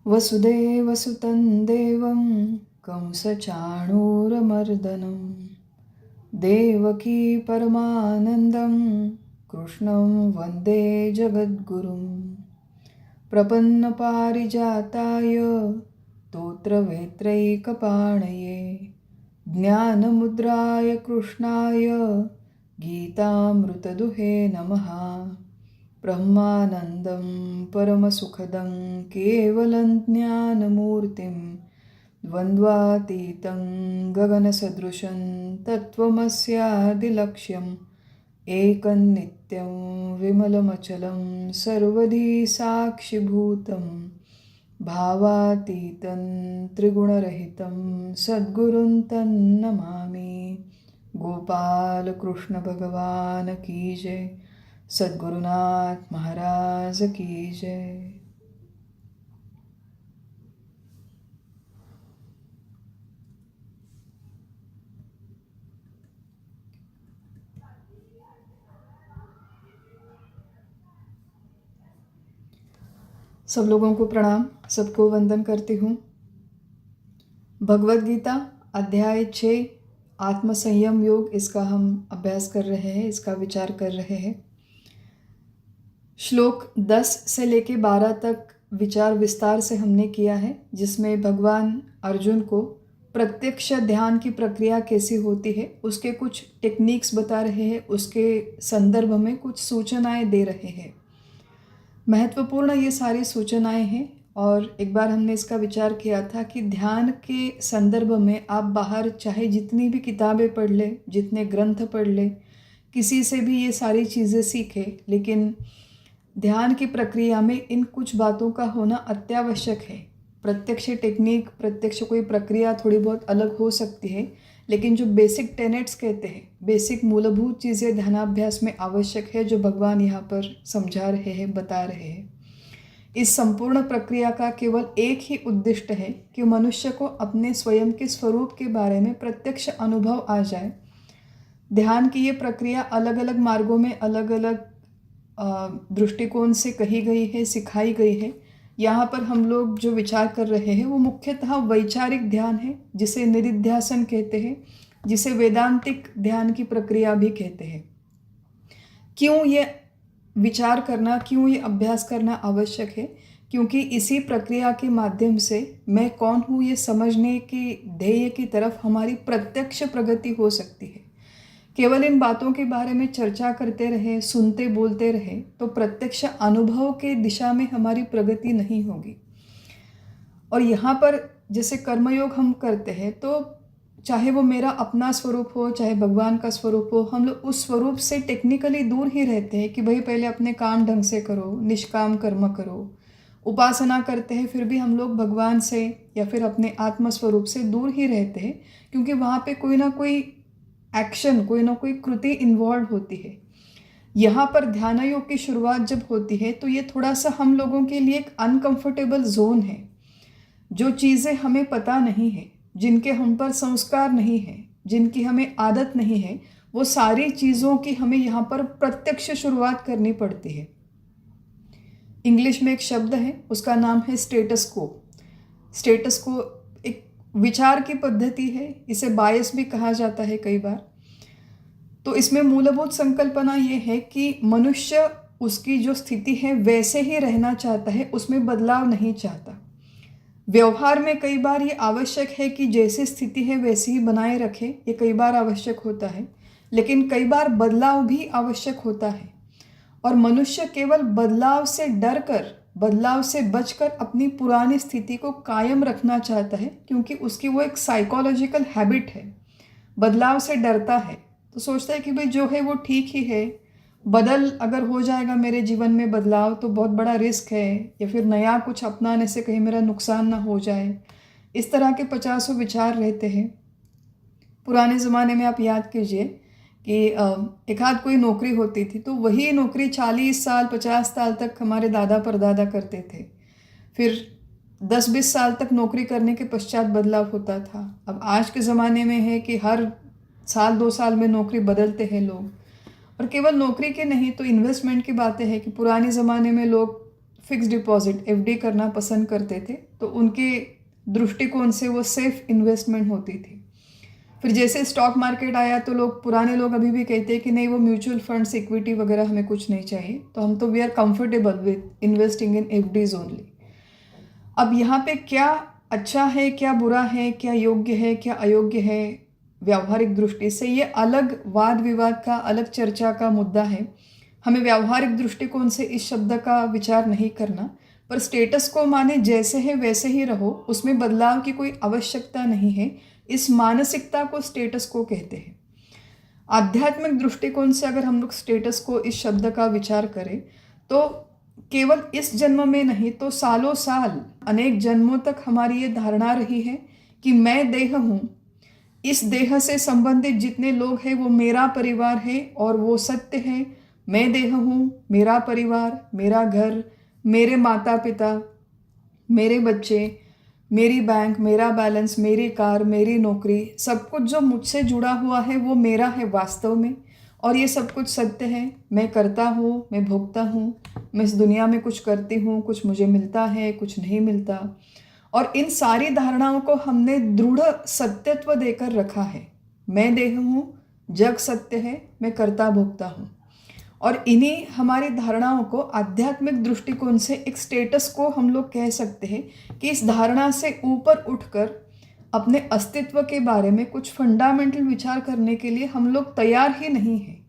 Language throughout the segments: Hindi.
वसुदेवसुतं देवं कंसचाणूरमर्दनं देवकी परमानन्दं कृष्णं वन्दे जगद्गुरुं प्रपन्नपारिजाताय स्तोत्रवेत्रैकपाणये ज्ञानमुद्राय कृष्णाय गीतामृतदुहे नमः। ब्रह्मानन्दं परमसुखदं केवलं ज्ञानमूर्तिं द्वन्द्वातीतं गगनसदृशं तत्त्वमस्यादिलक्ष्यम् एकं नित्यं विमलमचलं सर्वधी साक्षिभूतं भावातीतं त्रिगुणरहितं सद्गुरुं तन्नमामि। गोपाल कृष्ण भगवान की जय, सद्गुरुनाथ महाराज की जय। सब लोगों को प्रणाम, सबको वंदन करती हूँ। भगवद गीता अध्याय 6 आत्मसंयम योग, इसका हम अभ्यास कर रहे हैं, इसका विचार कर रहे हैं। श्लोक 10 से लेके 12 तक विचार विस्तार से हमने किया है, जिसमें भगवान अर्जुन को प्रत्यक्ष ध्यान की प्रक्रिया कैसी होती है उसके कुछ टेक्निक्स बता रहे हैं, उसके संदर्भ में कुछ सूचनाएं दे रहे हैं। महत्वपूर्ण ये सारी सूचनाएं हैं। और एक बार हमने इसका विचार किया था कि ध्यान के संदर्भ में आप बाहर चाहे जितनी भी किताबें पढ़ लें, जितने ग्रंथ पढ़ लें, किसी से भी ये सारी चीज़ें सीखें, लेकिन ध्यान की प्रक्रिया में इन कुछ बातों का होना अत्यावश्यक है। प्रत्यक्ष टेक्निक, प्रत्यक्ष कोई प्रक्रिया थोड़ी बहुत अलग हो सकती है, लेकिन जो बेसिक टेनेट्स कहते हैं, बेसिक मूलभूत चीज़ें ध्यानाभ्यास में आवश्यक है, जो भगवान यहाँ पर समझा रहे हैं, बता रहे हैं। इस संपूर्ण प्रक्रिया का केवल एक ही उद्देश्य है कि मनुष्य को अपने स्वयं के स्वरूप के बारे में प्रत्यक्ष अनुभव आ जाए। ध्यान की ये प्रक्रिया अलग अलग मार्गों में अलग अलग दृष्टिकोण से कही गई है, सिखाई गई है। यहाँ पर हम लोग जो विचार कर रहे हैं वो मुख्यतः वैचारिक ध्यान है, जिसे निधिध्यासन कहते हैं, जिसे वेदांतिक ध्यान की प्रक्रिया भी कहते हैं। क्यों ये विचार करना, क्यों ये अभ्यास करना आवश्यक है? क्योंकि इसी प्रक्रिया के माध्यम से मैं कौन हूँ ये समझने के ध्येय की तरफ हमारी प्रत्यक्ष प्रगति हो सकती है। केवल इन बातों के बारे में चर्चा करते रहे, सुनते बोलते रहे, तो प्रत्यक्ष अनुभव के दिशा में हमारी प्रगति नहीं होगी। और यहाँ पर जैसे कर्मयोग हम करते हैं, तो चाहे वो मेरा अपना स्वरूप हो, चाहे भगवान का स्वरूप हो, हम लोग उस स्वरूप से टेक्निकली दूर ही रहते हैं कि भाई पहले अपने काम ढंग से करो, निष्काम कर्म करो। उपासना करते हैं, फिर भी हम लोग भगवान से या फिर अपने आत्म स्वरूप से दूर ही रहते हैं, क्योंकि वहाँ पे कोई ना कोई एक्शन, कोई ना कोई कृति इन्वॉल्व होती है। यहाँ पर ध्यान योग की शुरुआत जब होती है तो ये थोड़ा सा हम लोगों के लिए एक अनकंफर्टेबल जोन है। जो चीज़ें हमें पता नहीं है, जिनके हम पर संस्कार नहीं है, जिनकी हमें आदत नहीं है, वो सारी चीज़ों की हमें यहाँ पर प्रत्यक्ष शुरुआत करनी पड़ती है। इंग्लिश में एक शब्द है, उसका नाम है स्टेटस को। स्टेटस को एक विचार की पद्धति है, इसे बायस भी कहा जाता है कई बार। तो इसमें मूलभूत संकल्पना ये है कि मनुष्य उसकी जो स्थिति है वैसे ही रहना चाहता है, उसमें बदलाव नहीं चाहता। व्यवहार में कई बार ये आवश्यक है कि जैसी स्थिति है वैसी ही बनाए रखे, ये कई बार आवश्यक होता है, लेकिन कई बार बदलाव भी आवश्यक होता है। और मनुष्य केवल बदलाव से डर कर, बदलाव से बचकर अपनी पुरानी स्थिति को कायम रखना चाहता है, क्योंकि उसकी वो एक साइकोलॉजिकल हैबिट है। बदलाव से डरता है, तो सोचता है कि भाई जो है वो ठीक ही है, बदल अगर हो जाएगा मेरे जीवन में बदलाव तो बहुत बड़ा रिस्क है, या फिर नया कुछ अपनाने से कहीं मेरा नुकसान ना हो जाए। इस तरह के 50 विचार रहते हैं। पुराने ज़माने में आप याद कीजिए कि एक आध कोई नौकरी होती थी, तो वही नौकरी 40 साल 50 साल तक हमारे दादा परदादा करते थे। फिर 10-20 साल तक नौकरी करने के पश्चात बदलाव होता था। अब आज के ज़माने में है कि हर साल 2 साल में नौकरी बदलते हैं लोग। और केवल नौकरी के नहीं, तो इन्वेस्टमेंट की बातें हैं कि पुराने ज़माने में लोग फिक्स डिपॉजिट एफडी करना पसंद करते थे, तो उनके दृष्टिकोण से वो सेफ इन्वेस्टमेंट होती थी। फिर जैसे स्टॉक मार्केट आया तो पुराने लोग अभी भी कहते हैं कि नहीं, वो म्यूचुअल फंड्स, इक्विटी वगैरह हमें कुछ नहीं चाहिए, तो हम तो we are comfortable with investing in FDs only. अब यहाँ पे क्या अच्छा है, क्या बुरा है, क्या योग्य है, क्या अयोग्य है, व्यावहारिक दृष्टि से ये अलग वाद विवाद का, अलग चर्चा का मुद्दा है। हमें व्यावहारिक दृष्टिकोण से इस शब्द का विचार नहीं करना, पर स्टेटस को माने जैसे है वैसे ही रहो, उसमें बदलाव की कोई आवश्यकता नहीं है, इस मानसिकता को स्टेटस को कहते हैं। आध्यात्मिक दृष्टिकोण से अगर हम लोग स्टेटस को, इस शब्द का विचार करें, तो केवल इस जन्म में नहीं तो सालों साल, अनेक जन्मों तक हमारी ये धारणा रही है कि मैं देह हूँ, इस देह से संबंधित जितने लोग हैं वो मेरा परिवार है, और वो सत्य है। मैं देह हूँ, मेरा परिवार, मेरा घर, मेरे माता पिता, मेरे बच्चे, मेरी बैंक, मेरा बैलेंस, मेरी कार, मेरी नौकरी, सब कुछ जो मुझसे जुड़ा हुआ है वो मेरा है वास्तव में, और ये सब कुछ सत्य है। मैं करता हूँ, मैं भोगता हूँ, मैं इस दुनिया में कुछ करती हूँ, कुछ मुझे मिलता है, कुछ नहीं मिलता, और इन सारी धारणाओं को हमने दृढ़ सत्यत्व देकर रखा है। मैं देह हूँ, जग सत्य है, मैं करता भोगता हूँ, और इन्हीं हमारी धारणाओं को आध्यात्मिक दृष्टिकोण से एक स्टेटस को हम लोग कह सकते हैं कि इस धारणा से ऊपर उठकर अपने अस्तित्व के बारे में कुछ फंडामेंटल विचार करने के लिए हम लोग तैयार ही नहीं हैं।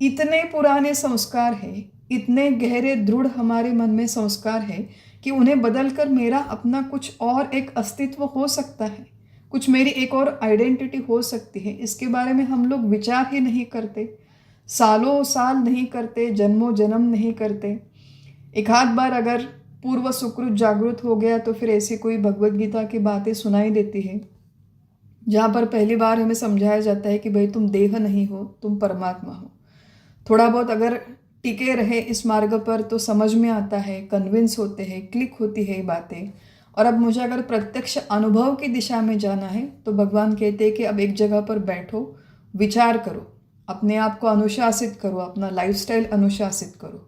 इतने पुराने संस्कार हैं, इतने गहरे दृढ़ हमारे मन में संस्कार है कि उन्हें बदलकर मेरा अपना कुछ और एक अस्तित्व हो सकता है, कुछ मेरी एक और आइडेंटिटी हो सकती है, इसके बारे में हम लोग विचार ही नहीं करते, सालों साल नहीं करते, जन्मों जन्म नहीं करते। एक आध बार अगर पूर्व सुकृत जागृत हो गया तो फिर ऐसी कोई भगवत गीता की बातें सुनाई देती है, जहाँ पर पहली बार हमें समझाया जाता है कि भाई तुम देह नहीं हो, तुम परमात्मा हो। थोड़ा बहुत अगर टिके रहे इस मार्ग पर तो समझ में आता है, कन्विंस होते हैं, क्लिक होती है ये बातें। और अब मुझे अगर प्रत्यक्ष अनुभव की दिशा में जाना है तो भगवान कहते हैं कि अब एक जगह पर बैठो, विचार करो, अपने आप को अनुशासित करो, अपना लाइफस्टाइल अनुशासित करो।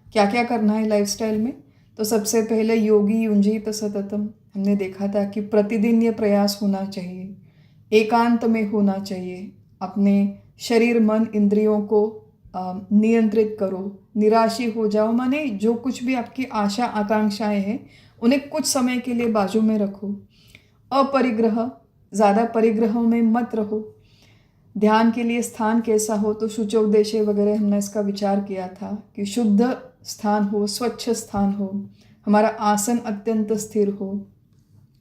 क्या क्या करना है लाइफस्टाइल में? तो सबसे पहले योगी युंजीत सततम, हमने देखा था कि प्रतिदिन ये प्रयास होना चाहिए, एकांत में होना चाहिए, अपने शरीर मन इंद्रियों को नियंत्रित करो, निराशी हो जाओ, माने जो कुछ भी आपकी आशा आकांक्षाएं हैं उन्हें कुछ समय के लिए बाजू में रखो। अपरिग्रह, ज़्यादा परिग्रहों में मत रहो। ध्यान के लिए स्थान कैसा हो? तो शुचोपदेशे वगैरह हमने इसका विचार किया था कि शुद्ध स्थान हो, स्वच्छ स्थान हो, हमारा आसन अत्यंत स्थिर हो,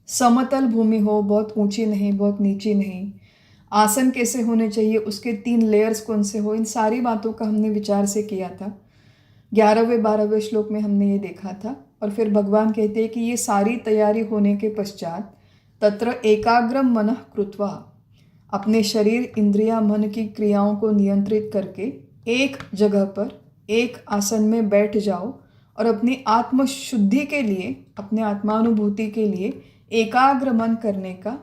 समतल भूमि हो, बहुत ऊंची नहीं, बहुत नीची नहीं। आसन कैसे होने चाहिए, उसके 3 लेयर्स कौन से हो, इन सारी बातों का हमने विचार से किया था। 11वें 12वें श्लोक में हमने ये देखा था। और फिर भगवान कहते हैं कि ये सारी तैयारी होने के पश्चात तत्र एकाग्रम मनः कृत्वा, अपने शरीर इंद्रिया मन की क्रियाओं को नियंत्रित करके एक जगह पर एक आसन में बैठ जाओ और अपनी आत्मशुद्धि के लिए, अपने आत्मानुभूति के लिए एकाग्र मन करने का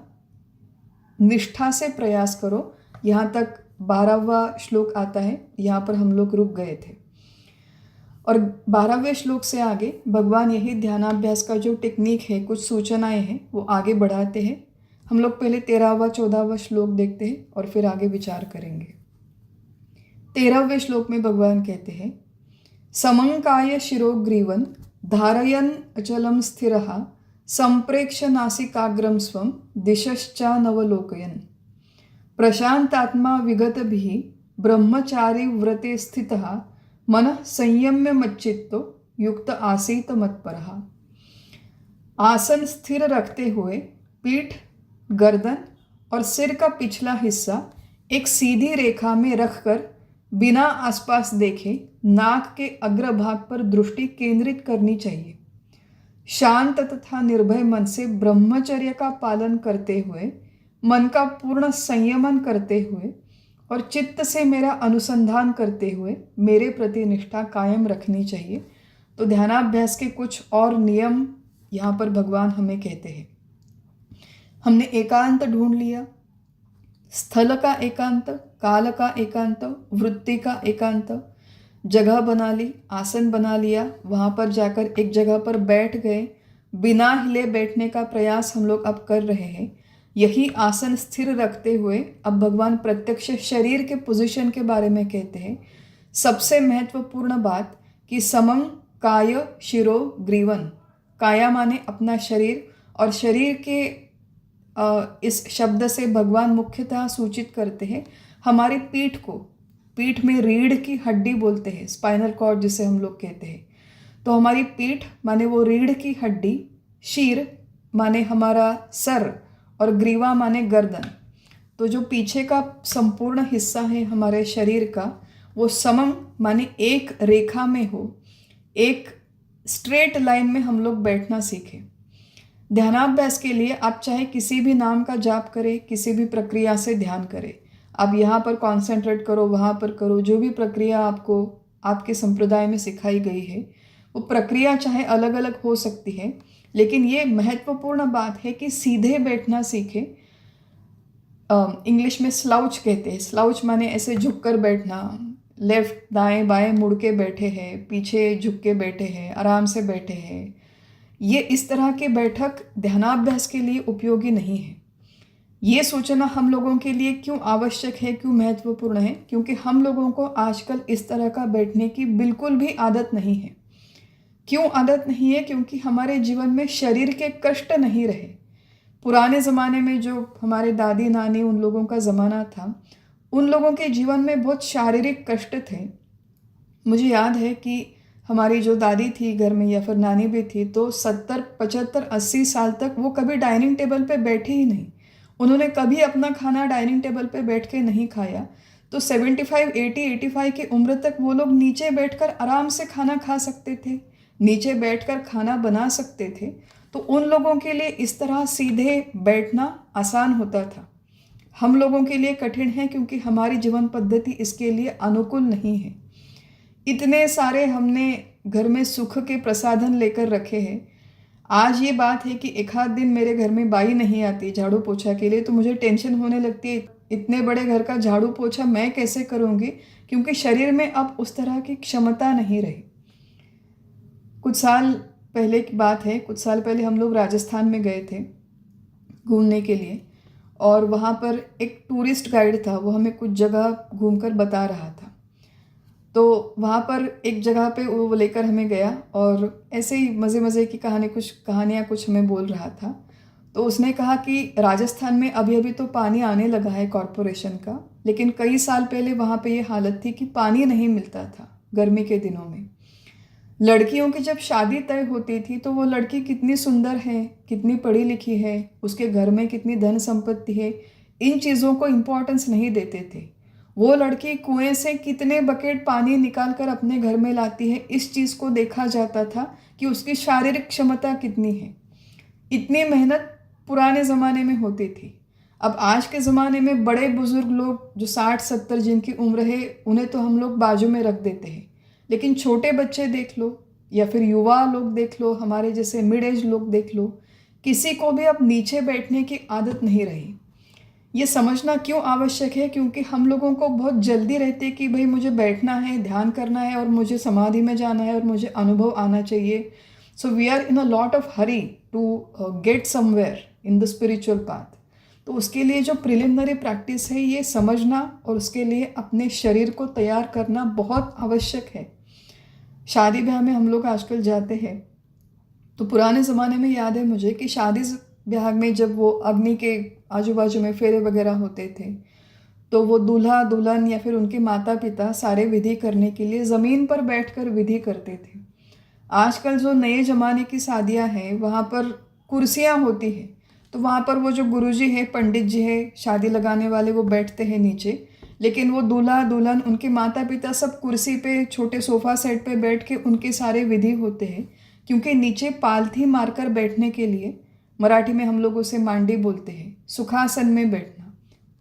निष्ठा से प्रयास करो। यहाँ तक 12वां श्लोक आता है, यहाँ पर हम लोग रुक गए थे। और 12वें श्लोक से आगे भगवान यही ध्यानाभ्यास का जो टेक्निक है, कुछ सूचनाएं हैं, वो आगे बढ़ाते हैं। हम लोग पहले 13वां 14वां श्लोक देखते हैं और फिर आगे विचार करेंगे। 13वें श्लोक में भगवान कहते हैं, समंकाय शिरोग्रीवन धारयन अचलम स्थिरः संप्रेक्ष्य नासिकाग्रम स्वम दिशश्चानवलोकयन् प्रशांतात्मा विगतभिः ब्रह्मचारी व्रते स्थितः मनः संयम्य मच्चित्तो युक्त आसीत मत्परः। आसन स्थिर रखते हुए पीठ, गर्दन और सिर का पिछला हिस्सा एक सीधी रेखा में रखकर बिना आसपास देखे नाक के अग्रभाग पर दृष्टि केंद्रित करनी चाहिए। शांत तथा निर्भय मन से ब्रह्मचर्य का पालन करते हुए, मन का पूर्ण संयमन करते हुए और चित्त से मेरा अनुसंधान करते हुए मेरे प्रति निष्ठा कायम रखनी चाहिए। तो ध्यानाभ्यास के कुछ और नियम यहाँ पर भगवान हमें कहते हैं। हमने एकांत ढूंढ लिया, स्थल का एकांत, काल का एकांत, वृत्ति का एकांत, जगह बना ली, आसन बना लिया, वहाँ पर जाकर एक जगह पर बैठ गए, बिना हिले बैठने का प्रयास हम लोग अब कर रहे हैं। यही आसन स्थिर रखते हुए अब भगवान प्रत्यक्ष शरीर के पोजीशन के बारे में कहते हैं। सबसे महत्वपूर्ण बात कि समं काय शिरो ग्रीवन, काया माने अपना शरीर, और शरीर के इस शब्द से भगवान मुख्यतः सूचित करते हैं हमारी पीठ को। पीठ में रीढ़ की हड्डी बोलते हैं, स्पाइनल कॉर्ड जिसे हम लोग कहते हैं। तो हमारी पीठ माने वो रीढ़ की हड्डी, शीर माने हमारा सर, और ग्रीवा माने गर्दन। तो जो पीछे का संपूर्ण हिस्सा है हमारे शरीर का, वो समम माने एक रेखा में हो, एक स्ट्रेट लाइन में हम लोग बैठना सीखें। ध्यानाभ्यास के लिए आप चाहे किसी भी नाम का जाप करें, किसी भी प्रक्रिया से ध्यान करें, आप यहाँ पर कॉन्सेंट्रेट करो, वहाँ पर करो, जो भी प्रक्रिया आपको आपके संप्रदाय में सिखाई गई है, वो प्रक्रिया चाहे अलग अलग हो सकती है, लेकिन ये महत्वपूर्ण बात है कि सीधे बैठना सीखें। इंग्लिश में स्लाउच कहते हैं। स्लाउच माने ऐसे झुककर बैठना, लेफ्ट दाएं बाएं मुड़ के बैठे हैं, पीछे झुक के बैठे हैं, आराम से बैठे हैं। ये इस तरह के बैठक ध्यानाभ्यास के लिए उपयोगी नहीं है। ये सोचना हम लोगों के लिए क्यों आवश्यक है, क्यों महत्वपूर्ण है, क्योंकि हम लोगों को आजकल इस तरह का बैठने की बिल्कुल भी आदत नहीं है। क्यों आदत नहीं है? क्योंकि हमारे जीवन में शरीर के कष्ट नहीं रहे। पुराने ज़माने में जो हमारे दादी नानी उन लोगों का ज़माना था, उन लोगों के जीवन में बहुत शारीरिक कष्ट थे। मुझे याद है कि हमारी जो दादी थी घर में, या फिर नानी भी थी, तो 70, 75, 80 साल तक वो कभी डाइनिंग टेबल पे बैठी ही नहीं। उन्होंने कभी अपना खाना डाइनिंग टेबल पे बैठ के नहीं खाया। तो 75, 80, 85 की उम्र तक वो लोग नीचे बैठकर आराम से खाना खा सकते थे, नीचे बैठकर खाना बना सकते थे। तो उन लोगों के लिए इस तरह सीधे बैठना आसान होता था। हम लोगों के लिए कठिन है, क्योंकि हमारी जीवन पद्धति इसके लिए अनुकूल नहीं है। इतने सारे हमने घर में सुख के प्रसाधन लेकर रखे हैं। आज ये बात है कि एक आध दिन मेरे घर में बाई नहीं आती झाड़ू पोछा के लिए, तो मुझे टेंशन होने लगती है, इतने बड़े घर का झाड़ू पोछा मैं कैसे करूँगी, क्योंकि शरीर में अब उस तरह की क्षमता नहीं रही। कुछ साल पहले की बात है, कुछ साल पहले हम लोग राजस्थान में गए थे घूमने के लिए, और वहाँ पर एक टूरिस्ट गाइड था, वो हमें कुछ जगह घूमकर बता रहा था। तो वहाँ पर एक जगह पे वो लेकर हमें गया, और ऐसे ही मज़े मज़े की कहानियाँ कुछ हमें बोल रहा था। तो उसने कहा कि राजस्थान में अभी अभी तो पानी आने लगा है कॉरपोरेशन का, लेकिन कई साल पहले वहाँ पे ये हालत थी कि पानी नहीं मिलता था गर्मी के दिनों में। लड़कियों की जब शादी तय होती थी, तो वो लड़की कितनी सुंदर है, कितनी पढ़ी लिखी है, उसके घर में कितनी धन संपत्ति है, इन चीज़ों को इम्पोर्टेंस नहीं देते थे। वो लड़की कुएं से कितने बकेट पानी निकाल कर अपने घर में लाती है, इस चीज़ को देखा जाता था कि उसकी शारीरिक क्षमता कितनी है। इतनी मेहनत पुराने ज़माने में होती थी। अब आज के ज़माने में बड़े बुज़ुर्ग लोग जो 60-70 जिनकी उम्र है, उन्हें तो हम लोग बाजू में रख देते हैं, लेकिन छोटे बच्चे देख लो, या फिर युवा लोग देख लो, हमारे जैसे मिड एज लोग देख लो, किसी को भी अब नीचे बैठने की आदत नहीं रही। ये समझना क्यों आवश्यक है? क्योंकि हम लोगों को बहुत जल्दी रहती है कि भाई मुझे बैठना है, ध्यान करना है, और मुझे समाधि में जाना है, और मुझे अनुभव आना चाहिए। So we are in a lot of hurry to get somewhere in the spiritual path. तो उसके लिए जो प्रिलिमिनरी प्रैक्टिस है, ये समझना और उसके लिए अपने शरीर को तैयार करना बहुत आवश्यक है। शादी ब्याह में हम लोग आजकल जाते हैं, तो पुराने ज़माने में याद है मुझे कि शादी ब्याह में जब वो अग्नि के आजू बाजू में फेरे वगैरह होते थे, तो वो दूल्हा दुल्हन या फिर उनके माता पिता सारे विधि करने के लिए ज़मीन पर बैठकर विधि करते थे। आजकल जो नए ज़माने की शादियां हैं, वहाँ पर कुर्सियाँ होती हैं, तो वहाँ पर वो जो गुरुजी है, पंडित जी है, शादी लगाने वाले, वो बैठते हैं नीचे, लेकिन वो दूल्हा दुल्हन उनके माता पिता सब कुर्सी पे, छोटे सोफ़ा सेट पे बैठ के उनके सारे विधि होते हैं। क्योंकि नीचे पालथी मारकर बैठने के लिए, मराठी में हम लोग उसे मांडी बोलते हैं, सुखासन में बैठना,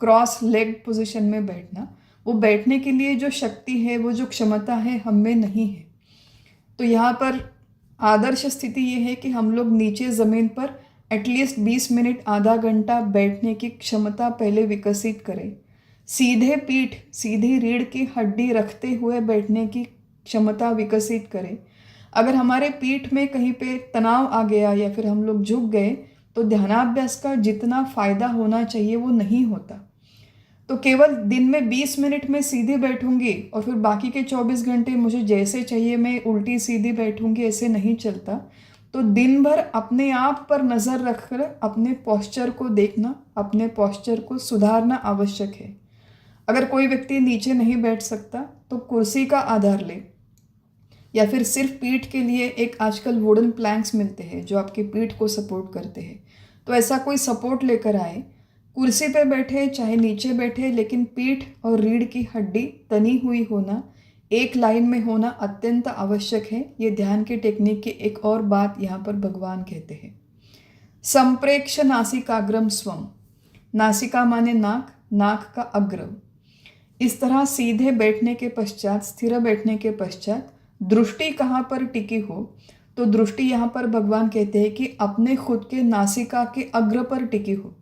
क्रॉस लेग पोजीशन में बैठना, वो बैठने के लिए जो शक्ति है, वो जो क्षमता है, हम में नहीं है। तो यहाँ पर आदर्श स्थिति ये है कि हम लोग नीचे ज़मीन पर एटलीस्ट 20 मिनट, आधा घंटा बैठने की क्षमता पहले विकसित करें। सीधे पीठ, सीधी रीढ़ की हड्डी रखते हुए बैठने की क्षमता विकसित करे। अगर हमारे पीठ में कहीं पे तनाव आ गया या फिर हम लोग झुक गए तो ध्यानाभ्यास का जितना फ़ायदा होना चाहिए वो नहीं होता। तो केवल दिन में 20 मिनट में सीधी बैठूंगी और फिर बाकी के 24 घंटे मुझे जैसे चाहिए मैं उल्टी सीधी बैठूंगी, ऐसे नहीं चलता। तो दिन भर अपने आप पर नज़र रखकर अपने पोस्चर को देखना, अपने पोस्चर को सुधारना आवश्यक है। अगर कोई व्यक्ति नीचे नहीं बैठ सकता तो कुर्सी का आधार ले, या फिर सिर्फ पीठ के लिए एक आजकल वुडन प्लैंक्स मिलते हैं जो आपकी पीठ को सपोर्ट करते हैं। तो ऐसा कोई सपोर्ट लेकर आए, कुर्सी पे बैठे चाहे नीचे बैठे, लेकिन पीठ और रीढ़ की हड्डी तनी हुई होना, एक लाइन में होना अत्यंत आवश्यक है। ये ध्यान के टेक्निक की एक और बात यहाँ पर भगवान कहते हैं। संप्रेक्ष नासिकाग्रम स्वम, नासिका माने नाक, नाक का अग्र। इस तरह सीधे बैठने के पश्चात, स्थिर बैठने के पश्चात दृष्टि कहाँ पर टिकी हो, तो दृष्टि यहाँ पर भगवान कहते हैं कि अपने खुद के नासिका के अग्र पर टिकी हो।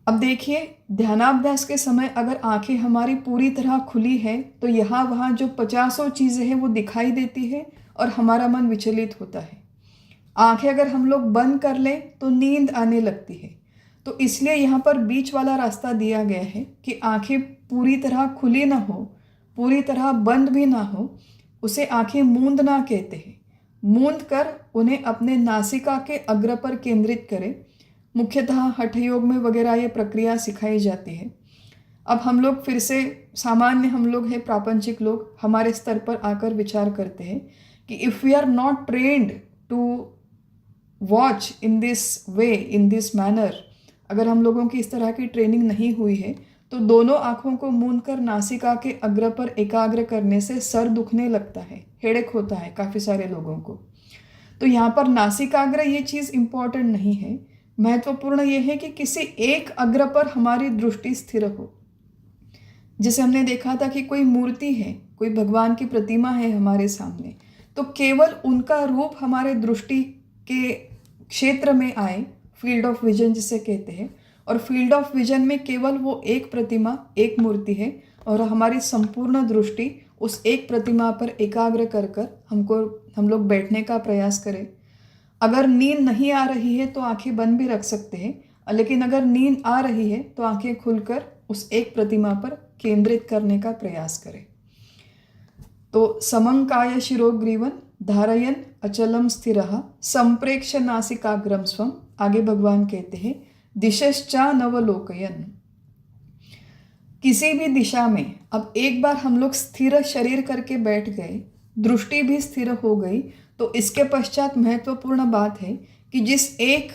अब देखिए, ध्यानाभ्यास के समय अगर आंखें हमारी पूरी तरह खुली है तो यहाँ वहाँ जो 50 चीज़ें हैं वो दिखाई देती है और हमारा मन विचलित होता है। आंखें अगर हम लोग बंद कर लें तो नींद आने लगती है। तो इसलिए यहाँ पर बीच वाला रास्ता दिया गया है कि आंखें पूरी तरह खुली ना हो, पूरी तरह बंद भी ना हो, उसे आंखें मूंद ना कहते हैं। मूंद कर उन्हें अपने नासिका के अग्र पर केंद्रित करें। मुख्यतः हठ योग में वगैरह ये प्रक्रिया सिखाई जाती है। अब हम लोग फिर से सामान्य हम लोग हैं, प्रापंचिक लोग, हमारे स्तर पर आकर विचार करते हैं कि if we are not trained to watch in this way, in this manner, अगर हम लोगों की इस तरह की ट्रेनिंग नहीं हुई है तो दोनों आँखों को मूंद कर नासिका के अग्र पर एकाग्र करने से सर दुखने लगता है, हेडेक होता है काफ़ी सारे लोगों को। तो यहाँ पर नासिकाग्र ये चीज़ इम्पॉर्टेंट नहीं है, महत्वपूर्ण ये है कि किसी एक अग्र पर हमारी दृष्टि स्थिर हो। जैसे हमने देखा था कि कोई मूर्ति है, कोई भगवान की प्रतिमा है हमारे सामने, तो केवल उनका रूप हमारे दृष्टि के क्षेत्र में आए, फील्ड ऑफ विजन जिसे कहते हैं, और फील्ड ऑफ विजन में केवल वो एक प्रतिमा, एक मूर्ति है और हमारी संपूर्ण दृष्टि उस एक प्रतिमा पर एकाग्र कर कर हम लोग बैठने का प्रयास करें। अगर नींद नहीं आ रही है तो आंखें बंद भी रख सकते हैं, लेकिन अगर नींद आ रही है तो आंखें खुलकर उस एक प्रतिमा पर केंद्रित करने का प्रयास करें। तो समंकाय शिरोग्रीवन धारयन अचलम स्थिरः संप्रेक्ष्य नासिकाग्रम स्वम। आगे भगवान कहते हैं दिशश्चा नवलोकयन। किसी भी दिशा में अब एक बार हम लोग स्थिर शरीर करके बैठ गए, दृष्टि भी स्थिर हो गई, तो इसके पश्चात महत्वपूर्ण बात है कि जिस एक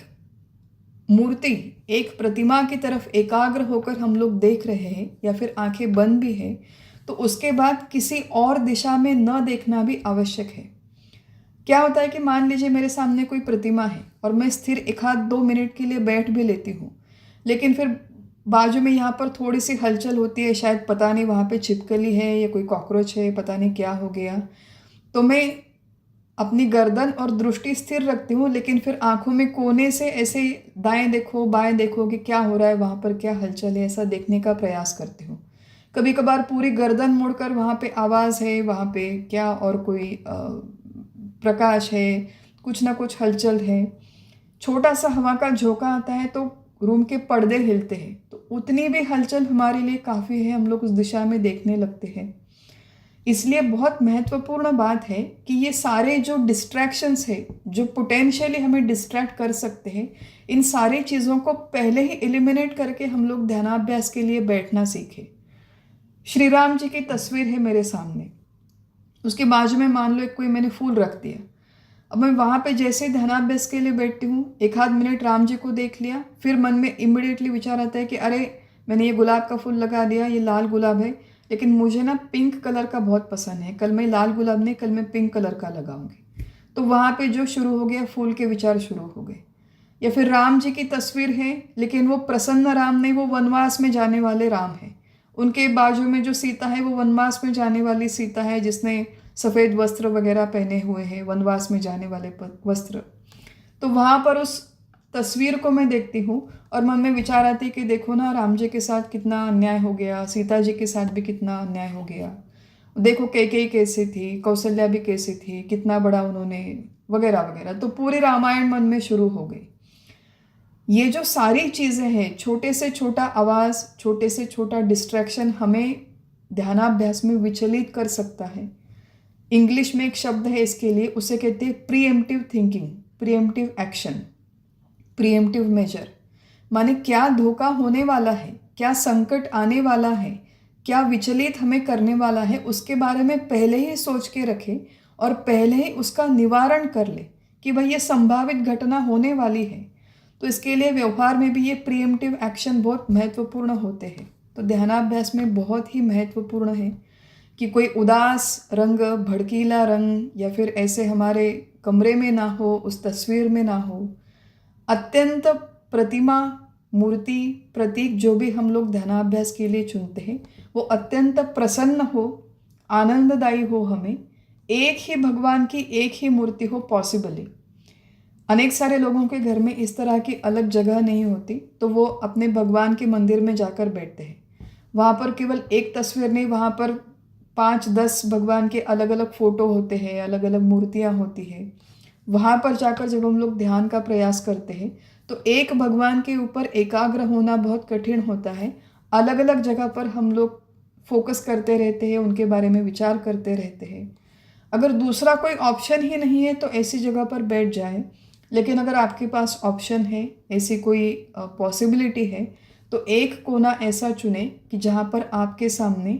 मूर्ति, एक प्रतिमा की तरफ एकाग्र होकर हम लोग देख रहे हैं या फिर आंखें बंद भी है, तो उसके बाद किसी और दिशा में न देखना भी आवश्यक है। क्या होता है कि मान लीजिए मेरे सामने कोई प्रतिमा है और मैं स्थिर 1-2 मिनट के लिए बैठ भी लेती हूँ, लेकिन फिर बाजू में यहाँ पर थोड़ी सी हलचल होती है, शायद पता नहीं वहाँ पे छिपकली है या कोई कॉकरोच है, पता नहीं क्या हो गया, तो मैं अपनी गर्दन और दृष्टि स्थिर रखती हूँ, लेकिन फिर आंखों में कोने से ऐसे दाएं देखो बाएं देखो कि क्या हो रहा है, वहाँ पर क्या हलचल है, ऐसा देखने का प्रयास करती हूँ। कभी कभार पूरी गर्दन मोड़कर वहाँ पे आवाज़ है, वहाँ पे क्या और कोई प्रकाश है, कुछ ना कुछ हलचल है, छोटा सा हवा का झोंका आता है तो रूम के पर्दे हिलते हैं, तो उतनी भी हलचल हमारे लिए काफ़ी है, हम लोग उस दिशा में देखने लगते हैं। इसलिए बहुत महत्वपूर्ण बात है कि ये सारे जो डिस्ट्रैक्शंस है, जो पोटेंशियली हमें डिस्ट्रैक्ट कर सकते हैं, इन सारी चीज़ों को पहले ही एलिमिनेट करके हम लोग ध्यानाभ्यास के लिए बैठना सीखें। श्री राम जी की तस्वीर है मेरे सामने, उसके बाजू में मान लो एक कोई मैंने फूल रख दिया। अब मैं वहाँ पे जैसे ध्यानाभ्यास के लिए बैठती हूँ, 1-8 मिनट राम जी को देख लिया, फिर मन में इमिडिएटली विचार आता है कि अरे मैंने ये गुलाब का फूल लगा दिया, ये लाल गुलाब है, लेकिन मुझे ना पिंक कलर का बहुत पसंद है, कल मैं लाल गुलाब नहीं, कल मैं पिंक कलर का लगाऊंगी। तो वहाँ पे जो शुरू हो गया, फूल के विचार शुरू हो गए। या फिर राम जी की तस्वीर है, लेकिन वो प्रसन्न राम नहीं, वो वनवास में जाने वाले राम है। उनके बाजू में जो सीता है वो वनवास में जाने वाली सीता है, जिसने सफ़ेद वस्त्र वगैरह पहने हुए हैं, वनवास में जाने वाले वस्त्र। तो वहाँ पर उस तस्वीर को मैं देखती हूँ और मन में विचार आती है कि देखो ना, राम जी के साथ कितना अन्याय हो गया, सीता जी के साथ भी कितना अन्याय हो गया। देखो कैकेयी कैसी थी, कौशल्या भी कैसी थी, कितना बड़ा उन्होंने, वगैरह वगैरह। तो पूरी रामायण मन में शुरू हो गई। ये जो सारी चीज़ें हैं, छोटे से छोटा आवाज़, छोटे से छोटा डिस्ट्रैक्शन हमें ध्यानाभ्यास में विचलित कर सकता है। इंग्लिश में एक शब्द है इसके लिए, उसे कहते हैं preemptive thinking, preemptive action, preemptive measure. माने क्या धोखा होने वाला है, क्या संकट आने वाला है, क्या विचलित हमें करने वाला है, उसके बारे में पहले ही सोच के रखें और पहले ही उसका निवारण कर ले कि भाई ये संभावित घटना होने वाली है। तो इसके लिए व्यवहार में भी ये प्रीएम्प्टिव एक्शन बहुत महत्वपूर्ण होते हैं। तो ध्यानाभ्यास में बहुत ही महत्वपूर्ण है कि कोई उदास रंग, भड़कीला रंग या फिर ऐसे हमारे कमरे में ना हो, उस तस्वीर में ना हो। अत्यंत प्रतिमा, मूर्ति, प्रतीक जो भी हम लोग ध्यानाभ्यास के लिए चुनते हैं वो अत्यंत प्रसन्न हो, आनंददायी हो। हमें एक ही भगवान की एक ही मूर्ति हो पॉसिबली। अनेक सारे लोगों के घर में इस तरह की अलग जगह नहीं होती, तो वो अपने भगवान के मंदिर में जाकर बैठते हैं। वहाँ पर केवल एक तस्वीर नहीं, वहाँ पर 5-10 भगवान के अलग अलग फ़ोटो होते हैं, अलग अलग मूर्तियाँ होती हैं। वहाँ पर जाकर जब हम लोग ध्यान का प्रयास करते हैं तो एक भगवान के ऊपर एकाग्र होना बहुत कठिन होता है। अलग अलग जगह पर हम लोग फोकस करते रहते हैं, उनके बारे में विचार करते रहते हैं। अगर दूसरा कोई ऑप्शन ही नहीं है तो ऐसी जगह पर बैठ जाए, लेकिन अगर आपके पास ऑप्शन है, ऐसी कोई पॉसिबिलिटी है, तो एक कोना ऐसा चुने कि जहाँ पर आपके सामने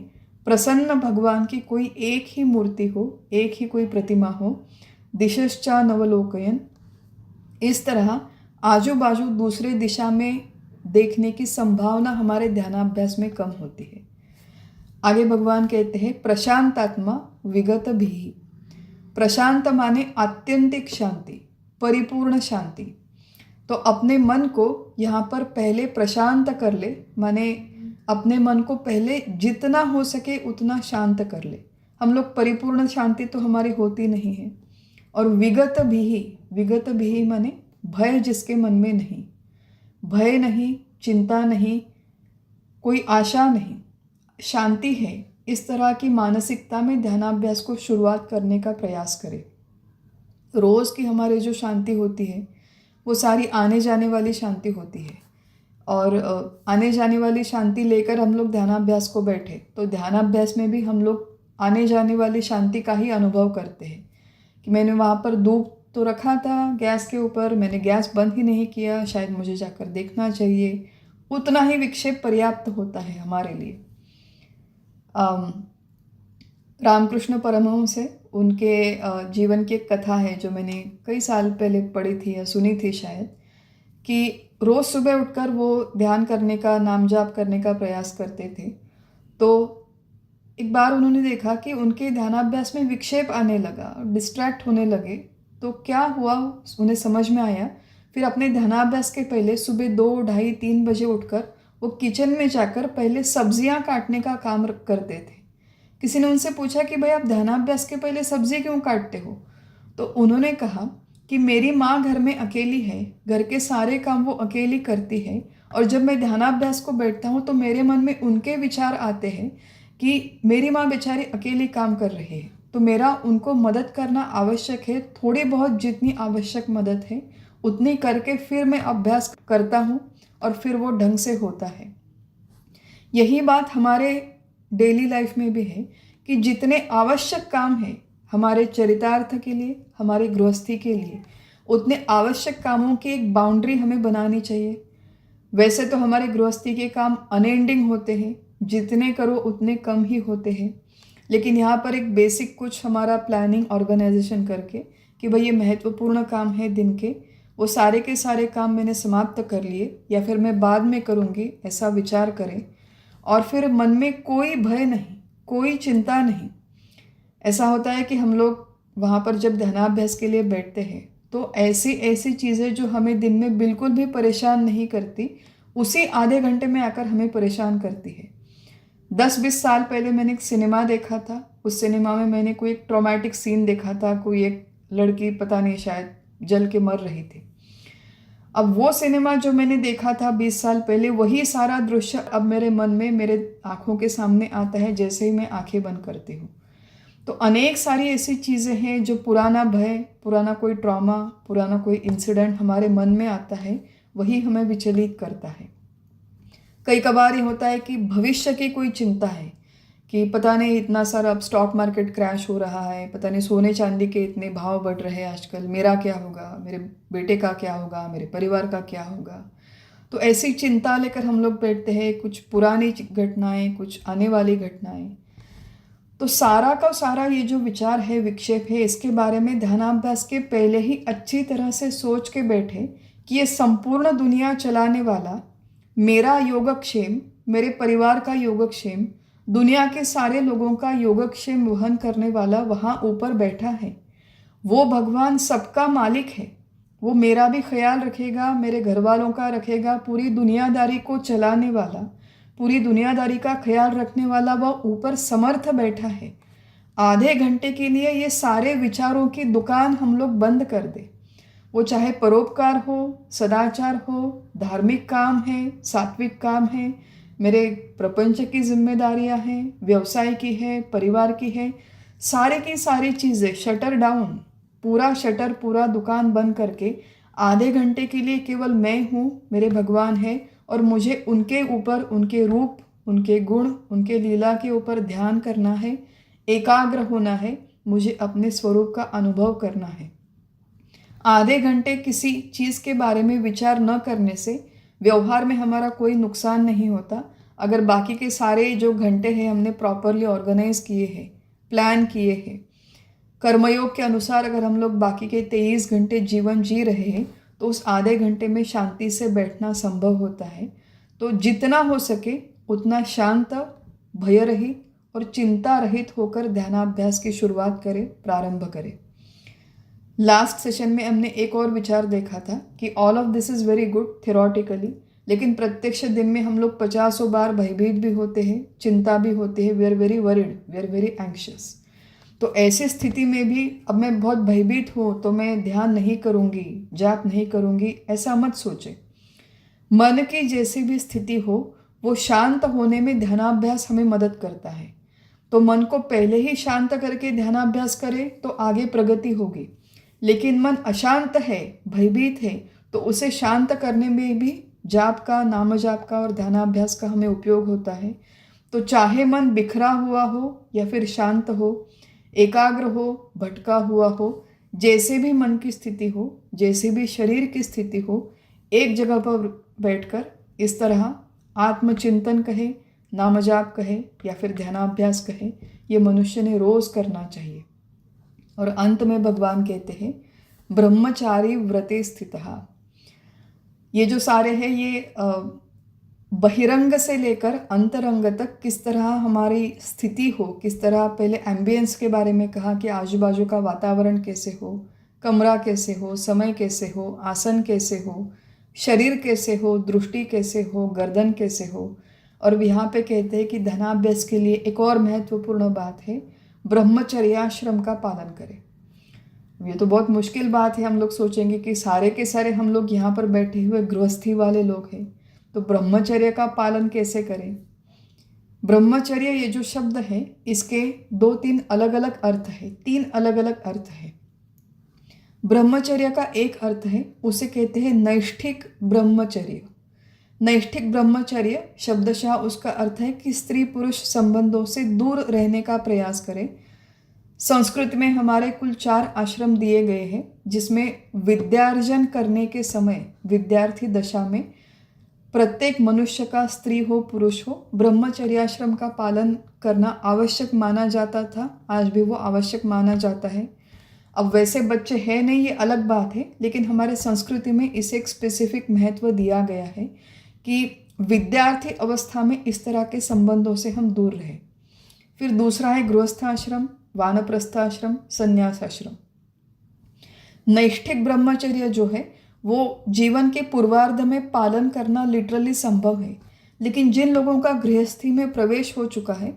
प्रसन्न भगवान की कोई एक ही मूर्ति हो, एक ही कोई प्रतिमा हो। दिशश्चा नवलोकयन, इस तरह आजू बाजू दूसरे दिशा में देखने की संभावना हमारे ध्यानाभ्यास में कम होती है। आगे भगवान कहते हैं प्रशांतात्मा विगत भी। प्रशांत माने आत्यंतिक शांति, परिपूर्ण शांति। तो अपने मन को यहाँ पर पहले प्रशांत कर ले, माने अपने मन को पहले जितना हो सके उतना शांत कर ले। हम लोग परिपूर्ण शांति तो हमारी होती नहीं है। और विगत भी माने भय जिसके मन में नहीं, भय नहीं, चिंता नहीं, कोई आशा नहीं, शांति है, इस तरह की मानसिकता में ध्यानाभ्यास को शुरुआत करने का प्रयास करें। रोज़ की हमारे जो शांति होती है वो सारी आने जाने वाली शांति होती है, और आने जाने वाली शांति लेकर हम लोग ध्यानाभ्यास को बैठे तो ध्यानाभ्यास में भी हम लोग आने जाने वाली शांति का ही अनुभव करते हैं कि मैंने वहाँ पर धूप तो रखा था गैस के ऊपर, मैंने गैस बंद ही नहीं किया, शायद मुझे जाकर देखना चाहिए। उतना ही विक्षेप पर्याप्त होता है हमारे लिए। रामकृष्ण परमहंस से उनके जीवन की एक कथा है जो मैंने कई साल पहले पढ़ी थी या सुनी थी शायद, कि रोज़ सुबह उठकर वो ध्यान करने का, नाम जाप करने का प्रयास करते थे। तो एक बार उन्होंने देखा कि उनके ध्यानाभ्यास में विक्षेप आने लगा, डिस्ट्रैक्ट होने लगे। तो क्या हुआ उन्हें समझ में आया। फिर अपने ध्यानाभ्यास के पहले सुबह 2, ढाई, 3 बजे उठकर वो किचन में जाकर पहले सब्जियां काटने का काम करते थे। किसी ने उनसे पूछा कि भाई आप ध्यानाभ्यास के पहले सब्जी क्यों काटते हो? तो उन्होंने कहा कि मेरी माँ घर में अकेली है, घर के सारे काम वो अकेली करती है, और जब मैं ध्यानाभ्यास को बैठता हूँ तो मेरे मन में उनके विचार आते हैं कि मेरी माँ बेचारी अकेली काम कर रही है, तो मेरा उनको मदद करना आवश्यक है। थोड़ी बहुत जितनी आवश्यक मदद है उतनी करके फिर मैं अभ्यास करता हूँ और फिर वो ढंग से होता है। यही बात हमारे डेली लाइफ में भी है कि जितने आवश्यक काम हैं हमारे चरितार्थ के लिए, हमारी गृहस्थी के लिए, उतने आवश्यक कामों की एक बाउंड्री हमें बनानी चाहिए। वैसे तो हमारे गृहस्थी के काम अनएंडिंग होते हैं, जितने करो उतने कम ही होते हैं, लेकिन यहाँ पर एक बेसिक कुछ हमारा प्लानिंग ऑर्गेनाइजेशन करके कि भाई ये महत्वपूर्ण काम है दिन के, वो सारे के सारे काम मैंने समाप्त कर लिए या फिर मैं बाद में करूँगी, ऐसा विचार करें। और फिर मन में कोई भय नहीं, कोई चिंता नहीं। ऐसा होता है कि हम लोग वहाँ पर जब ध्यानाभ्यास के लिए बैठते हैं तो ऐसी ऐसी चीज़ें जो हमें दिन में बिल्कुल भी परेशान नहीं करती, उसी आधे घंटे में आकर हमें परेशान करती है। 10-20 साल पहले मैंने एक सिनेमा देखा था। उस सिनेमा में मैंने कोई एक ट्रॉमेटिक सीन देखा था, कोई एक लड़की पता नहीं शायद जल के मर रही थी। अब वो सिनेमा जो मैंने देखा था 20 साल पहले, वही सारा दृश्य अब मेरे मन में, मेरे आँखों के सामने आता है जैसे ही मैं आंखें बंद करती हूँ। तो अनेक सारी ऐसी चीज़ें हैं जो पुराना भय, पुराना कोई ट्रॉमा, पुराना कोई इंसिडेंट हमारे मन में आता है, वही हमें विचलित करता है। कई कबार ये होता है कि भविष्य की कोई चिंता है कि पता नहीं इतना सारा अब स्टॉक मार्केट क्रैश हो रहा है, पता नहीं सोने चांदी के इतने भाव बढ़ रहे हैं आजकल, मेरा क्या होगा, मेरे बेटे का क्या होगा, मेरे परिवार का क्या होगा। तो ऐसी चिंता लेकर हम लोग बैठते हैं, कुछ पुरानी घटनाएं, कुछ आने वाली घटनाएं। तो सारा का सारा ये जो विचार है, विक्षेप है, इसके बारे में ध्यानाभ्यास के पहले ही अच्छी तरह से सोच के बैठे कि ये संपूर्ण दुनिया चलाने वाला, मेरा योगक्षेम, मेरे परिवार का योगक्षेम, दुनिया के सारे लोगों का योगक्षेम वहन करने वाला वहाँ ऊपर बैठा है। वो भगवान सबका मालिक है। वो मेरा भी ख्याल रखेगा, मेरे घर वालों का रखेगा, पूरी दुनियादारी को चलाने वाला, पूरी दुनियादारी का ख्याल रखने वाला वह ऊपर समर्थ बैठा है। आधे घंटे के लिए ये सारे विचारों की दुकान हम लोग बंद कर दे। वो चाहे परोपकार हो, सदाचार हो, धार्मिक काम है, सात्विक काम है, मेरे प्रपंच की जिम्मेदारियां हैं, व्यवसाय की है, परिवार की है, सारे की सारी चीज़ें शटर डाउन, पूरा शटर, पूरा दुकान बंद करके आधे घंटे के लिए केवल मैं हूँ, मेरे भगवान है, और मुझे उनके ऊपर, उनके रूप, उनके गुण, उनके लीला के ऊपर ध्यान करना है, एकाग्र होना है, मुझे अपने स्वरूप का अनुभव करना है। आधे घंटे किसी चीज़ के बारे में विचार न करने से व्यवहार में हमारा कोई नुकसान नहीं होता। अगर बाकी के सारे जो घंटे हैं हमने प्रॉपरली ऑर्गेनाइज किए हैं, प्लान किए हैं, कर्मयोग के अनुसार अगर हम लोग बाकी के 23 घंटे जीवन जी रहे हैं, तो उस आधे घंटे में शांति से बैठना संभव होता है। तो जितना हो सके उतना शांत, भय रहित और चिंता रहित होकर ध्यानाभ्यास की शुरुआत करें, प्रारंभ करें। लास्ट सेशन में हमने एक और विचार देखा था कि all of this is very good theoretically, लेकिन प्रत्यक्ष दिन में हम लोग 50 बार भयभीत भी होते हैं, चिंता भी होते हैं, we are very worried, we are very anxious. तो ऐसी स्थिति में भी अब मैं बहुत भयभीत हूँ तो मैं ध्यान नहीं करूँगी, जाप नहीं करूँगी, ऐसा मत सोचें। मन की जैसी भी स्थिति हो, वो शांत होने में ध्यानाभ्यास हमें मदद करता है। तो मन को पहले ही शांत करके ध्यानाभ्यास करें तो आगे प्रगति होगी। लेकिन मन अशांत है, भयभीत है, तो उसे शांत करने में भी जाप का, नाम जाप का और ध्यानाभ्यास का हमें उपयोग होता है। तो चाहे मन बिखरा हुआ हो या फिर शांत हो, एकाग्र हो, भटका हुआ हो, जैसे भी मन की स्थिति हो, जैसे भी शरीर की स्थिति हो, एक जगह पर बैठकर इस तरह आत्मचिंतन कहे, नाम जाप कहे या फिर ध्यानाभ्यास कहे, ये मनुष्य ने रोज़ करना चाहिए। और अंत में भगवान कहते हैं ब्रह्मचारी व्रते स्थितः। ये जो सारे हैं ये बहिरंग से लेकर अंतरंग तक किस तरह हमारी स्थिति हो, किस तरह, पहले एम्बियंस के बारे में कहा कि आजू बाजू का वातावरण कैसे हो, कमरा कैसे हो, समय कैसे हो, आसन कैसे हो, शरीर कैसे हो, दृष्टि कैसे हो, गर्दन कैसे हो। और यहाँ पे कहते हैं कि ध्यानाभ्यास के लिए एक और महत्वपूर्ण बात है, ब्रह्मचर्याश्रम का पालन करें। ये तो बहुत मुश्किल बात है। हम लोग सोचेंगे कि सारे के सारे हम लोग यहाँ पर बैठे हुए गृहस्थी वाले लोग हैं, तो ब्रह्मचर्य का पालन कैसे करें। ब्रह्मचर्य ये जो शब्द है इसके 2-3 अलग अलग अर्थ है, 3 अलग अलग अर्थ है। ब्रह्मचर्य का एक अर्थ है, उसे कहते हैं नैष्ठिक ब्रह्मचर्य। नैष्ठिक ब्रह्मचर्य शब्दशः उसका अर्थ है कि स्त्री पुरुष संबंधों से दूर रहने का प्रयास करें। संस्कृत में हमारे कुल 4 आश्रम दिए गए हैं, जिसमें विद्यार्जन करने के समय, विद्यार्थी दशा में प्रत्येक मनुष्य का, स्त्री हो पुरुष हो, ब्रह्मचर्याश्रम का पालन करना आवश्यक माना जाता था। आज भी वो आवश्यक माना जाता है। अब वैसे बच्चे हैं नहीं, ये अलग बात है, लेकिन हमारे संस्कृति में इसे एक स्पेसिफिक महत्व दिया गया है कि विद्यार्थी अवस्था में इस तरह के संबंधों से हम दूर रहें। फिर दूसरा है गृहस्थाश्रम, वानप्रस्थाश्रम, संन्यासाश्रम। नैष्ठिक ब्रह्मचर्य जो है वो जीवन के पूर्वार्ध में पालन करना लिटरली संभव है, लेकिन जिन लोगों का गृहस्थी में प्रवेश हो चुका है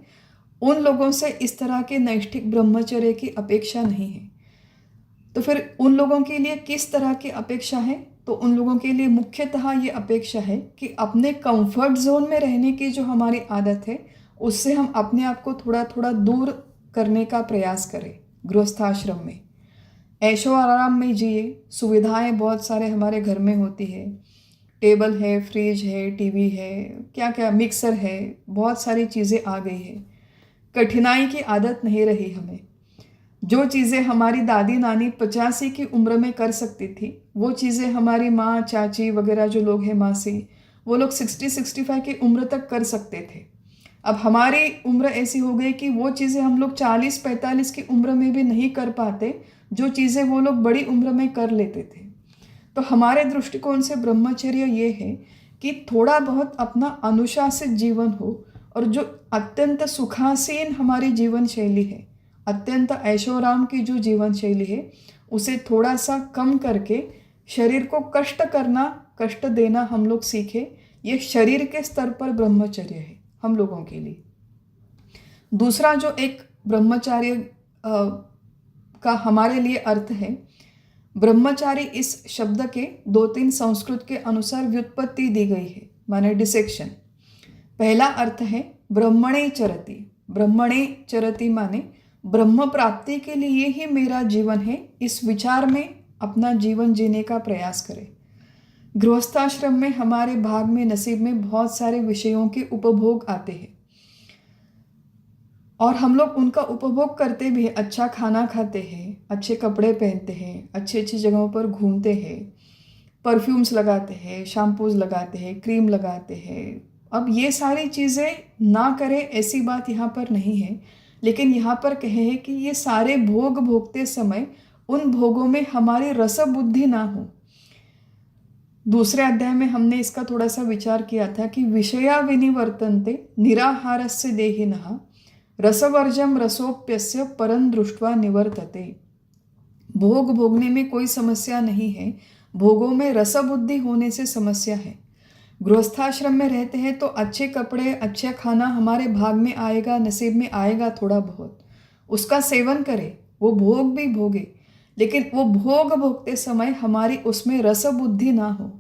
उन लोगों से इस तरह के नैष्ठिक ब्रह्मचर्य की अपेक्षा नहीं है। तो फिर उन लोगों के लिए किस तरह की अपेक्षा है? तो उन लोगों के लिए मुख्यतः ये अपेक्षा है कि अपने कंफर्ट जोन में रहने की जो हमारी आदत है उससे हम अपने आप को थोड़ा थोड़ा दूर करने का प्रयास करें। गृहस्थाश्रम में ऐशो आराम में जिए, सुविधाएं बहुत सारे हमारे घर में होती है, टेबल है, फ्रिज है, टीवी है, क्या क्या मिक्सर है, बहुत सारी चीज़ें आ गई है। कठिनाई की आदत नहीं रही हमें। जो चीज़ें हमारी दादी नानी 85 की उम्र में कर सकती थी, वो चीज़ें हमारी माँ चाची वगैरह जो लोग हैं, मासी, वो लोग 60-65 की उम्र तक कर सकते थे। अब हमारी उम्र ऐसी हो गई कि वो चीज़ें हम लोग 40-45 की उम्र में भी नहीं कर पाते, जो चीज़ें वो लोग बड़ी उम्र में कर लेते थे। तो हमारे दृष्टिकोण से ब्रह्मचर्य ये है कि थोड़ा बहुत अपना अनुशासित जीवन हो, और जो अत्यंत सुखासीन हमारी जीवन शैली है, अत्यंत ऐशोराम की जो जीवन शैली है, उसे थोड़ा सा कम करके शरीर को कष्ट करना, कष्ट देना हम लोग सीखें। ये शरीर के स्तर पर ब्रह्मचर्य है हम लोगों के लिए। दूसरा जो एक ब्रह्मचर्य का हमारे लिए अर्थ है, ब्रह्मचारी इस शब्द के 2-3 संस्कृत के अनुसार व्युत्पत्ति दी गई है, माने डिसेक्शन। पहला अर्थ है ब्रह्मणे चरति। ब्रह्मणे चरति माने ब्रह्म प्राप्ति के लिए ही मेरा जीवन है, इस विचार में अपना जीवन जीने का प्रयास करें। गृहस्थाश्रम में हमारे भाग में, नसीब में बहुत सारे विषयों के उपभोग आते हैं, और हम लोग उनका उपभोग करते भी हैं। अच्छा खाना खाते हैं, अच्छे कपड़े पहनते हैं, अच्छी अच्छी जगहों पर घूमते हैं, परफ्यूम्स लगाते हैं, शैम्पूज लगाते हैं, क्रीम लगाते हैं। अब ये सारी चीज़ें ना करें ऐसी बात यहाँ पर नहीं है, लेकिन यहाँ पर कहे है कि ये सारे भोग भोगते समय उन भोगों में हमारी रस बुद्धि ना हो। दूसरे अध्याय में हमने इसका थोड़ा सा विचार किया था कि विषया विनिवर्तन्ते निराहारस्य देहिनः रसवर्जम रसोप्यस्य परं दृष्ट्वा निवर्तते। भोग भोगने में कोई समस्या नहीं है, भोगों में रस बुद्धि होने से समस्या है। गृहस्थाश्रम में रहते हैं तो अच्छे कपड़े, अच्छा खाना हमारे भाग में आएगा, नसीब में आएगा थोड़ा बहुत, उसका सेवन करें, वो भोग भी भोगे, लेकिन वो भोग भोगते समय हमारी उसमें रस बुद्धि ना हो।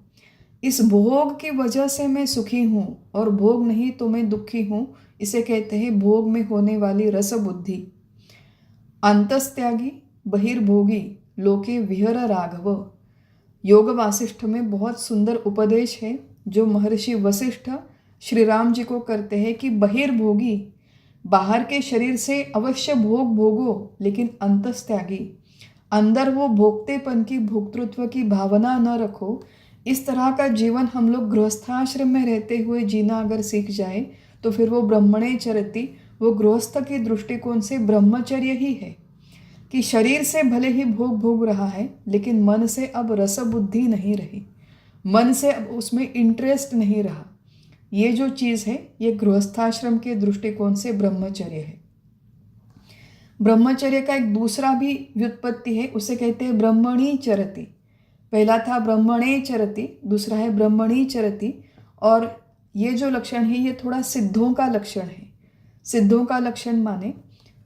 इस भोग की वजह से मैं सुखी हूँ और भोग नहीं तो मैं दुखी हूँ, इसे कहते हैं भोग में होने वाली रस बुद्धि। अंतस्त्यागी बहिर्भोगी लोके विहर राघव। योग वासिष्ठ में बहुत सुंदर उपदेश है जो महर्षि वशिष्ठ श्री राम जी को करते हैं कि बहिर्भोगी, बाहर के शरीर से अवश्य भोग भोगो, लेकिन अंतस्त्यागी, अंदर वो भोगतेपन की, भोक्तृत्व की भावना न रखो। इस तरह का जीवन हम लोग गृहस्थाश्रम में रहते हुए जीना अगर सीख जाए तो फिर वो ब्रह्मणे चरति, वो गृहस्थ के दृष्टिकोण से ब्रह्मचर्य ही है कि शरीर से भले ही भोग भोग रहा है, लेकिन मन से अब रस बुद्धि नहीं रही, मन से अब उसमें इंटरेस्ट नहीं रहा। ये जो चीज़ है, ये गृहस्थाश्रम के दृष्टिकोण से ब्रह्मचर्य है। ब्रह्मचर्य का एक दूसरा भी व्युत्पत्ति है, उसे कहते हैं ब्रह्मणी चरति। पहला था ब्रह्मणे चरति, दूसरा है ब्रह्मणी चरति। और ये जो लक्षण है, ये थोड़ा सिद्धों का लक्षण है। सिद्धों का लक्षण माने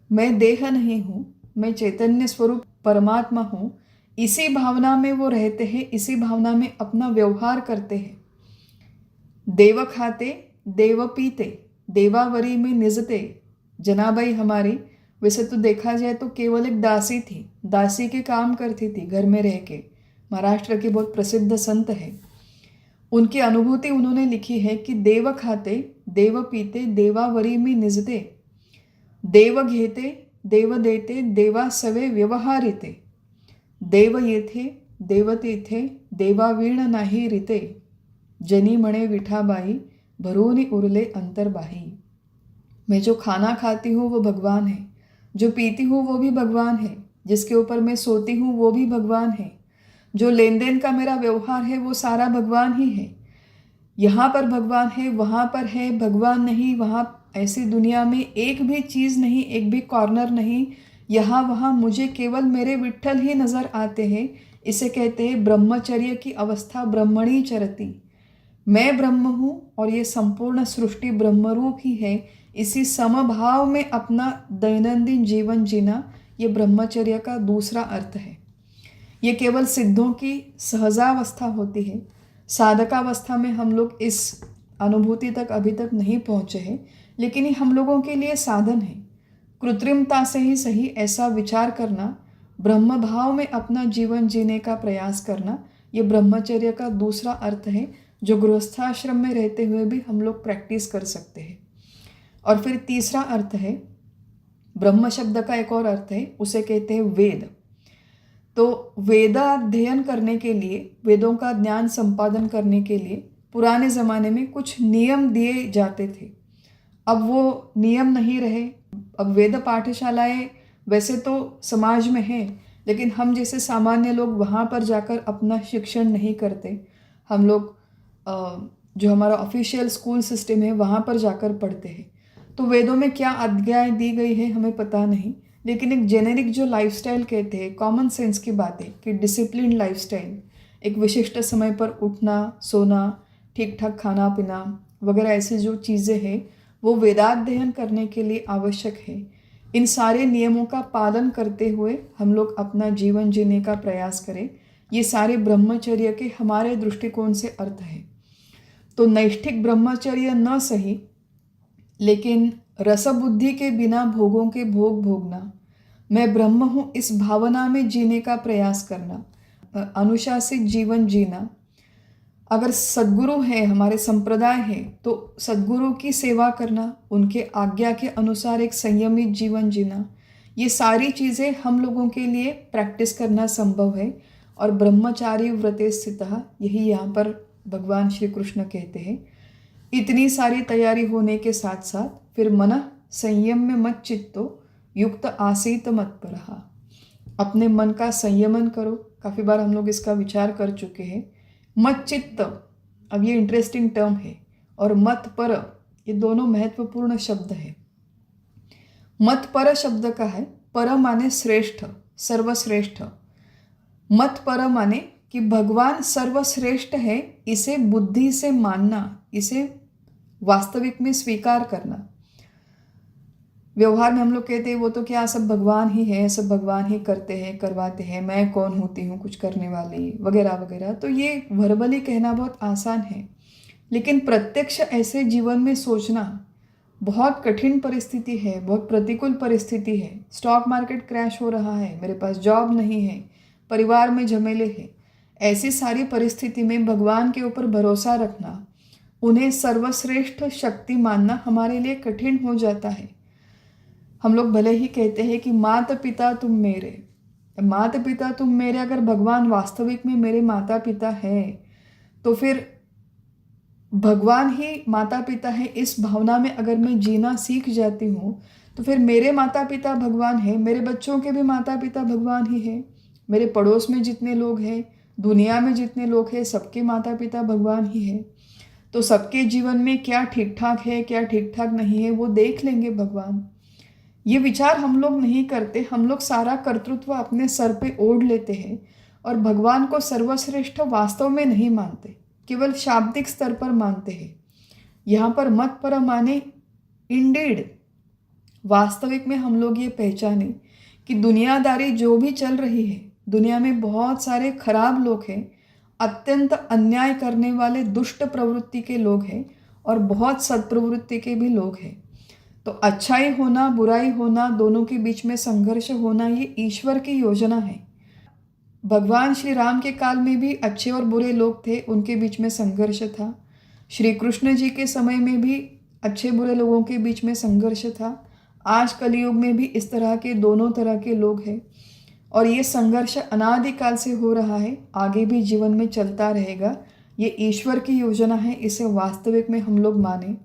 मैं देह नहीं हूँ, मैं चैतन्य स्वरूप परमात्मा हूँ, इसी भावना में वो रहते हैं, इसी भावना में अपना व्यवहार करते हैं। देव खाते देव पीते देवावरी में निजते। जनाबाई हमारी वैसे तो देखा जाए तो केवल एक दासी थी, दासी के काम करती थी घर में रह के। महाराष्ट्र के बहुत प्रसिद्ध संत है, उनकी अनुभूति उन्होंने लिखी है कि देव खाते देव पीते देवावरी में निजते, देव घेते देव देते देवा सवे व्यवहारिते, देव येथे देव तेथे देवावीण नाही रिते, जनी म्हणे विठाबाई भरोनी उरले अंतरबाही। मैं जो खाना खाती हूँ वो भगवान है, जो पीती हूँ वो भी भगवान है, जिसके ऊपर मैं सोती हूँ वो भी भगवान है, जो लेन देन का मेरा व्यवहार है वो सारा भगवान ही है। यहाँ पर भगवान है, वहाँ पर है भगवान नहीं, वहाँ ऐसी दुनिया में एक भी चीज़ नहीं, एक भी कॉर्नर नहीं, यहाँ वहाँ मुझे केवल मेरे विट्ठल ही नज़र आते हैं। इसे कहते हैं ब्रह्मचर्य की अवस्था, ब्रह्मणी चरति। मैं ब्रह्म हूँ और ये संपूर्ण सृष्टि ब्रह्मरूप ही है, इसी समभाव में अपना दैनंदिन जीवन जीना, ये ब्रह्मचर्य का दूसरा अर्थ है। ये केवल सिद्धों की सहजावस्था होती है, साधकावस्था में हम लोग इस अनुभूति तक अभी तक नहीं पहुँचे हैं, लेकिन ये हम लोगों के लिए साधन है। कृत्रिमता से ही सही ऐसा विचार करना, ब्रह्म भाव में अपना जीवन जीने का प्रयास करना, ये ब्रह्मचर्य का दूसरा अर्थ है जो गृहस्थाश्रम में रहते हुए भी हम लोग प्रैक्टिस कर सकते हैं। और फिर तीसरा अर्थ है, ब्रह्म शब्द का एक और अर्थ है, उसे कहते हैं वेद। तो वेदाध्ययन करने के लिए, वेदों का ज्ञान संपादन करने के लिए पुराने ज़माने में कुछ नियम दिए जाते थे। अब वो नियम नहीं रहे। अब वेद पाठशालाएं वैसे तो समाज में हैं, लेकिन हम जैसे सामान्य लोग वहाँ पर जाकर अपना शिक्षण नहीं करते। हम लोग जो हमारा ऑफिशियल स्कूल सिस्टम है वहाँ पर जाकर पढ़ते हैं। तो वेदों में क्या आज्ञाएं दी गई है हमें पता नहीं, लेकिन एक जेनेरिक जो लाइफस्टाइल कहते हैं, कॉमन सेंस की बात है कि डिसिप्लिन लाइफस्टाइल, एक विशिष्ट समय पर उठना, सोना, ठीक ठाक खाना पीना वगैरह ऐसी जो चीज़ें हैं वो वेदाध्ययन करने के लिए आवश्यक है। इन सारे नियमों का पालन करते हुए हम लोग अपना जीवन जीने का प्रयास करें। ये सारे ब्रह्मचर्य के हमारे दृष्टिकोण से अर्थ है। तो नैष्ठिक ब्रह्मचर्य न सही, लेकिन रसबुद्धि के बिना भोगों के भोग भोगना, मैं ब्रह्म हूँ इस भावना में जीने का प्रयास करना, अनुशासित जीवन जीना। अगर सद्गुरु है, हमारे संप्रदाय है, तो सद्गुरु की सेवा करना, उनके आज्ञा के अनुसार एक संयमित जीवन जीना, ये सारी चीज़ें हम लोगों के लिए प्रैक्टिस करना संभव है। और ब्रह्मचारी व्रते स्थितः, यही यहाँ पर भगवान श्री कृष्ण कहते हैं। इतनी सारी तैयारी होने के साथ साथ फिर मन संयम में मत चित्तो युक्त आसीत मत्परः, अपने मन का संयमन करो। काफ़ी बार हम लोग इसका विचार कर चुके हैं। मत चित्त, अब ये इंटरेस्टिंग टर्म है, और मत पर, ये दोनों महत्वपूर्ण शब्द है। मत पर शब्द का है, पर माने श्रेष्ठ, सर्वश्रेष्ठ। मत पर माने कि भगवान सर्वश्रेष्ठ है, इसे बुद्धि से मानना, इसे वास्तविक में स्वीकार करना। व्यवहार में हम लोग कहते हैं वो तो क्या, सब भगवान ही है, सब भगवान ही करते हैं, करवाते हैं, मैं कौन होती हूँ कुछ करने वाली, वगैरह वगैरह। तो ये वर्बली कहना बहुत आसान है, लेकिन प्रत्यक्ष ऐसे जीवन में सोचना बहुत कठिन परिस्थिति है, बहुत प्रतिकूल परिस्थिति है। स्टॉक मार्केट क्रैश हो रहा है, मेरे पास जॉब नहीं है, परिवार में झमेले हैं। ऐसी सारी परिस्थिति में भगवान के ऊपर भरोसा रखना, उन्हें सर्वश्रेष्ठ शक्ति मानना हमारे लिए कठिन हो जाता है। हम लोग भले ही कहते हैं कि माता पिता तुम मेरे, माता पिता तुम मेरे, अगर भगवान वास्तविक में मेरे माता पिता है तो फिर भगवान ही माता पिता है, इस भावना में अगर मैं जीना सीख जाती हूँ तो फिर मेरे माता पिता भगवान है, मेरे बच्चों के भी माता पिता भगवान ही है, मेरे पड़ोस में जितने लोग हैं, दुनिया में जितने लोग हैं, सबके माता पिता भगवान ही है। तो सबके जीवन में क्या ठीक ठाक है, क्या ठीक ठाक नहीं है, वो देख लेंगे भगवान। ये विचार हम लोग नहीं करते। हम लोग सारा कर्तृत्व अपने सर पे ओढ़ लेते हैं और भगवान को सर्वश्रेष्ठ वास्तव में नहीं मानते, केवल शाब्दिक स्तर पर मानते हैं। यहाँ पर मत पर माने इंडीड, वास्तविक में हम लोग ये पहचाने कि दुनियादारी जो भी चल रही है, दुनिया में बहुत सारे खराब लोग हैं, अत्यंत अन्याय करने वाले दुष्ट प्रवृत्ति के लोग हैं और बहुत सत्प्रवृत्ति के भी लोग हैं। तो अच्छाई होना, बुराई होना, दोनों के बीच में संघर्ष होना, ये ईश्वर की योजना है। भगवान श्री राम के काल में भी अच्छे और बुरे लोग थे, उनके बीच में संघर्ष था। श्री कृष्ण जी के समय में भी अच्छे बुरे लोगों के बीच में संघर्ष था। आज कलयुग में भी इस तरह के दोनों तरह के लोग हैं और ये संघर्ष अनादिकाल से हो रहा है, आगे भी जीवन में चलता रहेगा। ये ईश्वर की योजना है, इसे वास्तविक में हम लोग माने।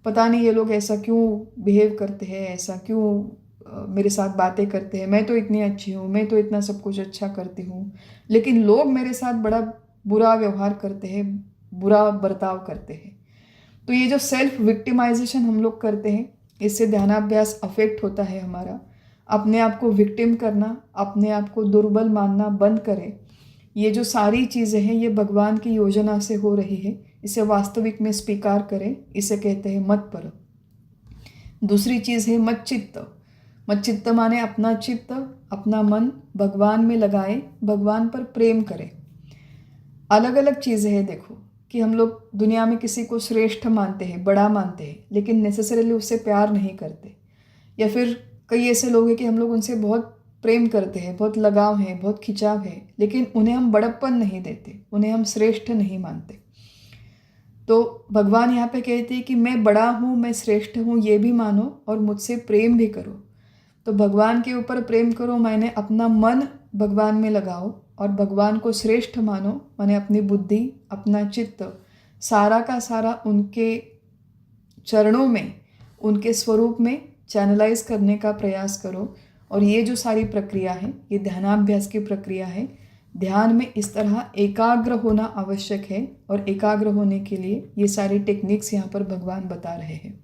पता नहीं ये लोग ऐसा क्यों बिहेव करते हैं, ऐसा क्यों मेरे साथ बातें करते हैं, मैं तो इतनी अच्छी हूँ, मैं तो इतना सब कुछ अच्छा करती हूँ, लेकिन लोग मेरे साथ बड़ा बुरा व्यवहार करते हैं, बुरा बर्ताव करते हैं। तो ये जो सेल्फ विक्टिमाइजेशन हम लोग करते हैं, इससे ध्यानाभ्यास अफेक्ट होता है हमारा। अपने आप को विक्टिम करना, अपने आप को दुर्बल मानना बंद करें। ये जो सारी चीज़ें हैं ये भगवान की योजना से हो रही है, इसे वास्तविक में स्वीकार करें, इसे कहते हैं मत पर। दूसरी चीज़ है मत चित्त। मत चित्त माने अपना चित्त, अपना मन भगवान में लगाएं, भगवान पर प्रेम करें। अलग अलग चीज़ें हैं, देखो कि हम लोग दुनिया में किसी को श्रेष्ठ मानते हैं, बड़ा मानते हैं, लेकिन नेसेसरीली उससे प्यार नहीं करते, या फिर कई ऐसे लोग हैं कि हम लोग उनसे बहुत प्रेम करते हैं, बहुत लगाव है, बहुत खिंचाव है, लेकिन उन्हें हम बड़प्पन नहीं देते, उन्हें हम श्रेष्ठ नहीं मानते। तो भगवान यहाँ पे कहते हैं कि मैं बड़ा हूँ, मैं श्रेष्ठ हूँ, ये भी मानो और मुझसे प्रेम भी करो। तो भगवान के ऊपर प्रेम करो माने अपना मन भगवान में लगाओ, और भगवान को श्रेष्ठ मानो माने अपनी बुद्धि, अपना चित्त सारा का सारा उनके चरणों में, उनके स्वरूप में चैनलाइज करने का प्रयास करो। और ये जो सारी प्रक्रिया है, ये ध्यानाभ्यास की प्रक्रिया है। ध्यान में इस तरह एकाग्र होना आवश्यक है, और एकाग्र होने के लिए ये सारी टेक्निक्स यहाँ पर भगवान बता रहे हैं।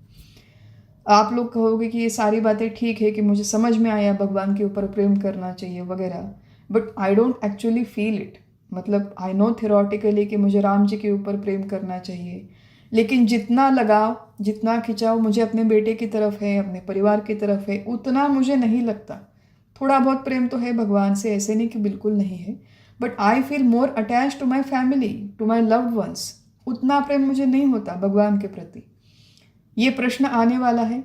आप लोग कहोगे कि ये सारी बातें ठीक है, कि मुझे समझ में आया भगवान के ऊपर प्रेम करना चाहिए वगैरह, but I don't actually feel it. मतलब आई नो थ्योरेटिकली कि मुझे राम जी के ऊपर प्रेम करना चाहिए, लेकिन जितना लगाव, जितना खिंचाव मुझे अपने बेटे की तरफ है, अपने परिवार की तरफ है, उतना मुझे नहीं लगता। थोड़ा बहुत प्रेम तो है भगवान से, ऐसे नहीं कि बिल्कुल नहीं है, but I feel more attach to my family, to my loved ones. उतना प्रेम मुझे नहीं होता भगवान के प्रति। ये प्रश्न आने वाला है,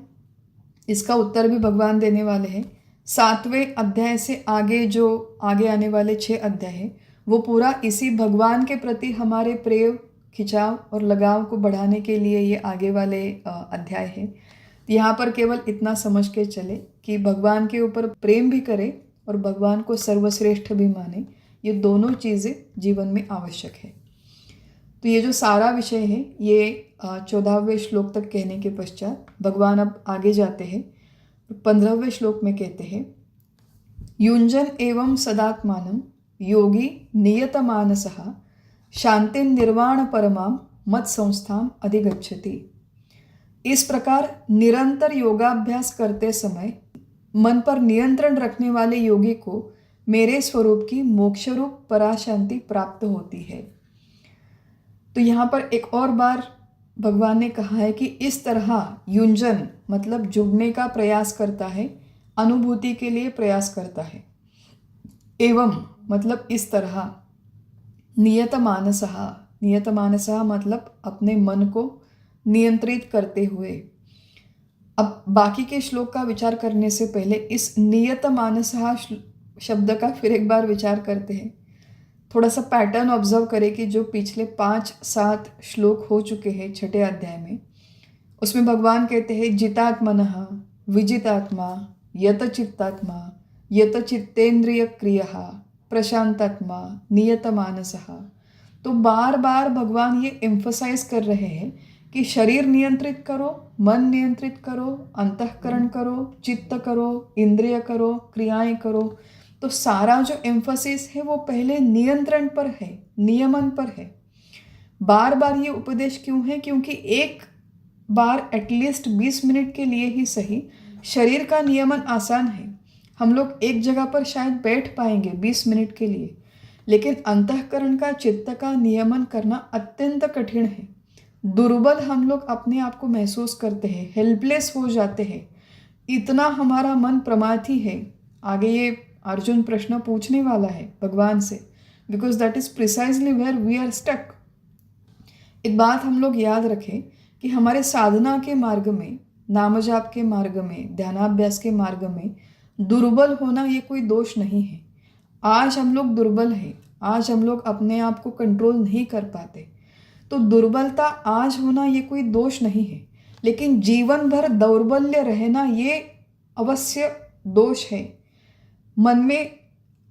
इसका उत्तर भी भगवान देने वाले हैं। 7वें अध्याय से आगे जो आगे आने वाले 6 अध्याय हैं, वो पूरा इसी भगवान के प्रति हमारे प्रेम, खिंचाव और लगाव को बढ़ाने के लिए ये आगे वाले अध्याय हैं। यहाँ पर केवल इतना समझ के चले कि भगवान के ऊपर प्रेम भी करें और भगवान को सर्वश्रेष्ठ भी माने। ये दोनों चीज़ें जीवन में आवश्यक है। तो ये जो सारा विषय है, ये 14वें श्लोक तक कहने के पश्चात भगवान अब आगे जाते हैं। 15वें श्लोक में कहते हैं, युञ्जन एवं सदात्मानं योगी नियतमानसः शांतिं निर्वाण परमां मत संस्थाम अधिगच्छति। इस प्रकार निरंतर योगाभ्यास करते समय मन पर नियंत्रण रखने वाले योगी को मेरे स्वरूप की मोक्षरूप पराशांति प्राप्त होती है। तो यहाँ पर एक और बार भगवान ने कहा है कि इस तरह युंजन मतलब जुड़ने का प्रयास करता है, अनुभूति के लिए प्रयास करता है। एवं मतलब इस तरह, नियतमानसः, नियतमानसः मतलब अपने मन को नियंत्रित करते हुए। अब बाकी के श्लोक का विचार करने से पहले इस नियतमानसः शब्द का फिर एक बार विचार करते हैं। थोड़ा सा पैटर्न ऑब्जर्व करें कि जो पिछले 5-7 श्लोक हो चुके हैं 6ठे अध्याय में, उसमें भगवान कहते हैं जितात्मनः, विजितात्मा, यतचित्तात्मा, यतचित्तेन्द्रिय क्रियः, प्रशांतात्मा, नियतमानसः। तो बार बार भगवान ये एम्फसाइज कर रहे हैं कि शरीर नियंत्रित करो, मन नियंत्रित करो, अंतःकरण करो, चित्त करो, इंद्रिय करो, क्रियाएं करो। तो सारा जो एम्फसिस है वो पहले नियंत्रण पर है, नियमन पर है। बार बार ये उपदेश क्यों है? क्योंकि एक बार एटलीस्ट 20 मिनट के लिए ही सही शरीर का नियमन आसान है। हम लोग एक जगह पर शायद बैठ पाएंगे 20 मिनट के लिए, लेकिन अंतःकरण का, चित्त का नियमन करना अत्यंत कठिन है। दुर्बल हम लोग अपने आप को महसूस करते हैं, हेल्पलेस हो जाते हैं, इतना हमारा मन प्रमाथी है। आगे ये अर्जुन प्रश्न पूछने वाला है भगवान से, because that is precisely where we are stuck. एक बात हम लोग याद रखें कि हमारे साधना के मार्ग में, नामजाप के मार्ग में, ध्यानाभ्यास के मार्ग में दुर्बल होना ये कोई दोष नहीं है। आज हम लोग दुर्बल हैं, आज हम लोग अपने आप को कंट्रोल नहीं कर पाते, तो दुर्बलता आज होना ये कोई दोष नहीं है। लेकिन जीवन भर दौर्बल्य रहना ये अवश्य दोष है। मन में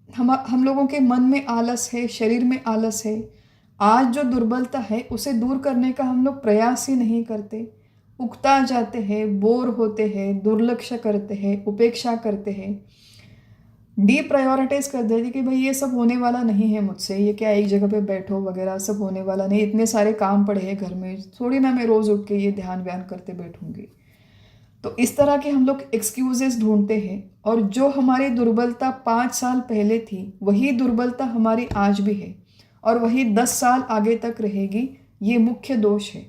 हम लोगों के मन में आलस है, शरीर में आलस है। आज जो दुर्बलता है उसे दूर करने का हम लोग प्रयास ही नहीं करते, उकता जाते हैं, बोर होते हैं, दुर्लक्ष्य करते हैं, उपेक्षा करते हैं, डीप्रायोरिटाइज कर देते कि भाई ये सब होने वाला नहीं है मुझसे, ये क्या एक जगह पे बैठो वगैरह, सब होने वाला नहीं, इतने सारे काम पड़े हैं घर में, थोड़ी ना मैं रोज़ उठ के ये ध्यान व्यान करते बैठूंगी। तो इस तरह के हम लोग एक्सक्यूजेस ढूंढते हैं, और जो हमारी दुर्बलता 5 साल पहले थी वही दुर्बलता हमारी आज भी है, और वही 10 साल आगे तक रहेगी। ये मुख्य दोष है।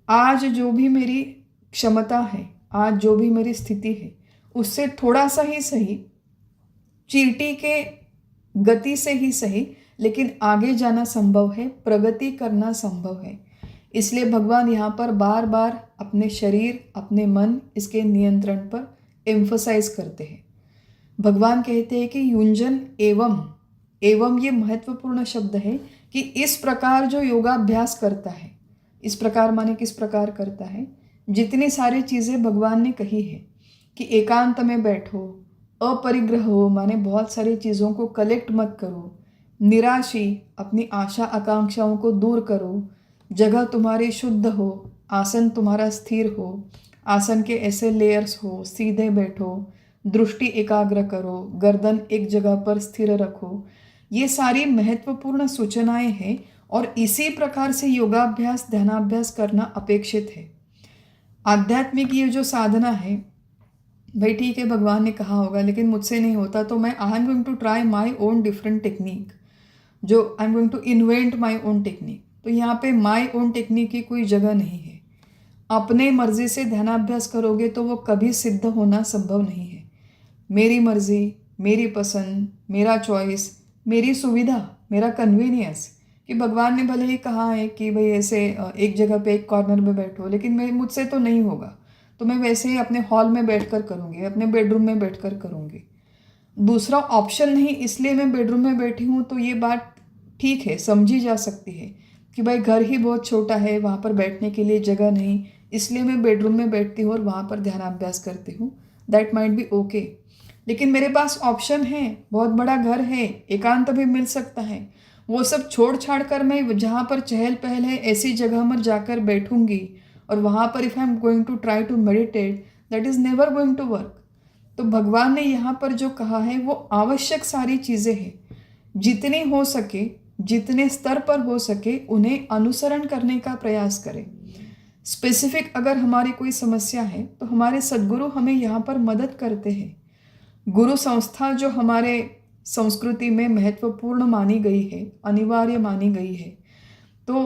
आज जो भी मेरी क्षमता है, आज जो भी मेरी स्थिति है, उससे थोड़ा सा ही सही, चींटी के गति से ही सही, लेकिन आगे जाना संभव है, प्रगति करना संभव है। इसलिए भगवान यहाँ पर बार बार अपने शरीर, अपने मन, इसके नियंत्रण पर एम्फसाइज करते हैं। भगवान कहते हैं कि युंजन एवं, एवं ये महत्वपूर्ण शब्द है कि इस प्रकार जो योगाभ्यास करता है, इस प्रकार माने किस प्रकार करता है, जितनी सारी चीज़ें भगवान ने कही है कि एकांत में बैठो, अपरिग्रह हो माने बहुत सारी चीज़ों को कलेक्ट मत करो, निराशी अपनी आशा आकांक्षाओं को दूर करो, जगह तुम्हारी शुद्ध हो, आसन तुम्हारा स्थिर हो, आसन के ऐसे लेयर्स हो, सीधे बैठो, दृष्टि एकाग्र करो, गर्दन एक जगह पर स्थिर रखो। ये सारी महत्वपूर्ण सूचनाएं हैं और इसी प्रकार से योगाभ्यास ध्यानाभ्यास करना अपेक्षित है। आध्यात्मिक ये जो साधना है, भाई ठीक है भगवान ने कहा होगा लेकिन मुझसे नहीं होता, तो मैं I am going to try my own different technique, जो I am going to invent my own technique. तो यहाँ पे माई ओन टेक्निक की कोई जगह नहीं है। अपने मर्जी से ध्यानाभ्यास करोगे तो वो कभी सिद्ध होना संभव नहीं है। मेरी मर्जी, मेरी पसंद, मेरा चॉइस, मेरी सुविधा, मेरा कन्वीनियंस, कि भगवान ने भले ही कहा है कि भाई ऐसे एक जगह पे एक कॉर्नर में बैठो, लेकिन मैं मुझसे तो नहीं होगा, तो मैं वैसे ही अपने हॉल में बैठकर करूँगी, अपने बेडरूम में बैठकर करूँगी। दूसरा ऑप्शन नहीं इसलिए मैं बेडरूम में बैठी हूँ, तो ये बात ठीक है, समझी जा सकती है कि भाई घर ही बहुत छोटा है, वहाँ पर बैठने के लिए जगह नहीं, इसलिए मैं बेडरूम में बैठती हूँ और वहाँ पर ध्यानाभ्यास करती हूँ। That might be okay. लेकिन मेरे पास ऑप्शन है, बहुत बड़ा घर है, एकांत भी मिल सकता है, वो सब छोड़ छाड़ कर मैं जहाँ पर चहल पहल है ऐसी जगह पर जाकर बैठूंगी और वहाँ पर if I am going to try to meditate, that is never going to work. तो भगवान ने यहाँ पर जो कहा है वो आवश्यक सारी चीज़ें हैं, जितनी हो सके, जितने स्तर पर हो सके उन्हें अनुसरण करने का प्रयास करें। स्पेसिफिक अगर हमारी कोई समस्या है तो हमारे सद्गुरु हमें यहाँ पर मदद करते हैं। गुरु संस्था जो हमारे संस्कृति में महत्वपूर्ण मानी गई है, अनिवार्य मानी गई है, तो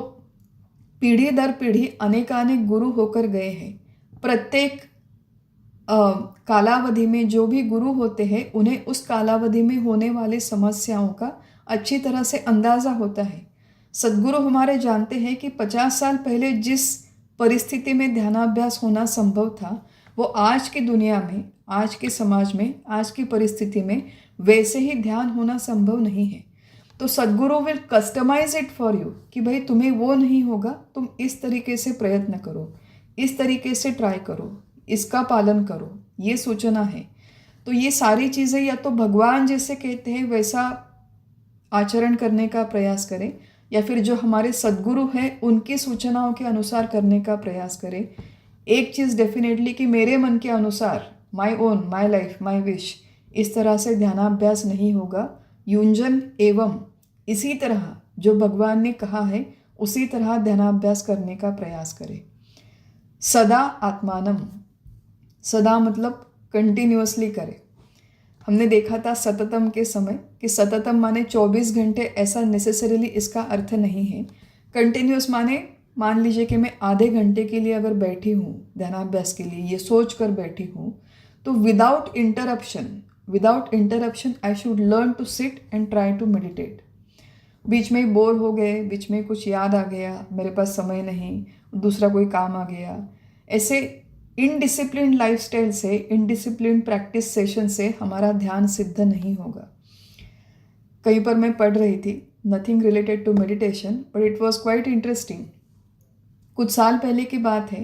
पीढ़ी दर पीढ़ी अनेकानेक गुरु होकर गए हैं। प्रत्येक कालावधि में जो भी गुरु होते हैं उन्हें उस कालावधि में होने वाली समस्याओं का अच्छी तरह से अंदाज़ा होता है। सद्गुरु हमारे जानते हैं कि 50 साल पहले जिस परिस्थिति में ध्यानाभ्यास होना संभव था, वो आज की दुनिया में, आज के समाज में, आज की परिस्थिति में वैसे ही ध्यान होना संभव नहीं है। तो Sadhguru will customise it for you कि भाई तुम्हें वो नहीं होगा, तुम इस तरीके से प्रयत्न करो, इस तरीके से ट्राई करो, इसका पालन करो, ये सूचना है। तो ये सारी चीज़ें या तो भगवान जैसे कहते हैं वैसा आचरण करने का प्रयास करें, या फिर जो हमारे सद्गुरु हैं उनकी सूचनाओं के अनुसार करने का प्रयास करें। एक चीज़ डेफिनेटली कि मेरे मन के अनुसार, my own, my life, my wish, इस तरह से ध्यानाभ्यास नहीं होगा। युंजन एवं, इसी तरह जो भगवान ने कहा है उसी तरह ध्यानाभ्यास करने का प्रयास करें। सदा आत्मानम, सदा मतलब कंटिन्यूअसली करें। हमने देखा था सततम के समय कि सततम माने 24 घंटे, ऐसा नेसेसरीली इसका अर्थ नहीं है। कंटिन्यूअस माने मान लीजिए कि मैं आधे घंटे के लिए अगर बैठी हूँ ध्यानाभ्यास के लिए, ये सोच कर बैठी हूँ, तो without interruption I should learn to sit and try to meditate. बीच में बोर हो गए, बीच में कुछ याद आ गया, मेरे पास समय नहीं, दूसरा कोई काम आ गया, ऐसे इनडिसिप्लिन लाइफस्टाइल से, इनडिसिप्लिन प्रैक्टिस सेशन से हमारा ध्यान सिद्ध नहीं होगा। कहीं पर मैं पढ़ रही थी, nothing related to meditation, but it was quite interesting. कुछ साल पहले की बात है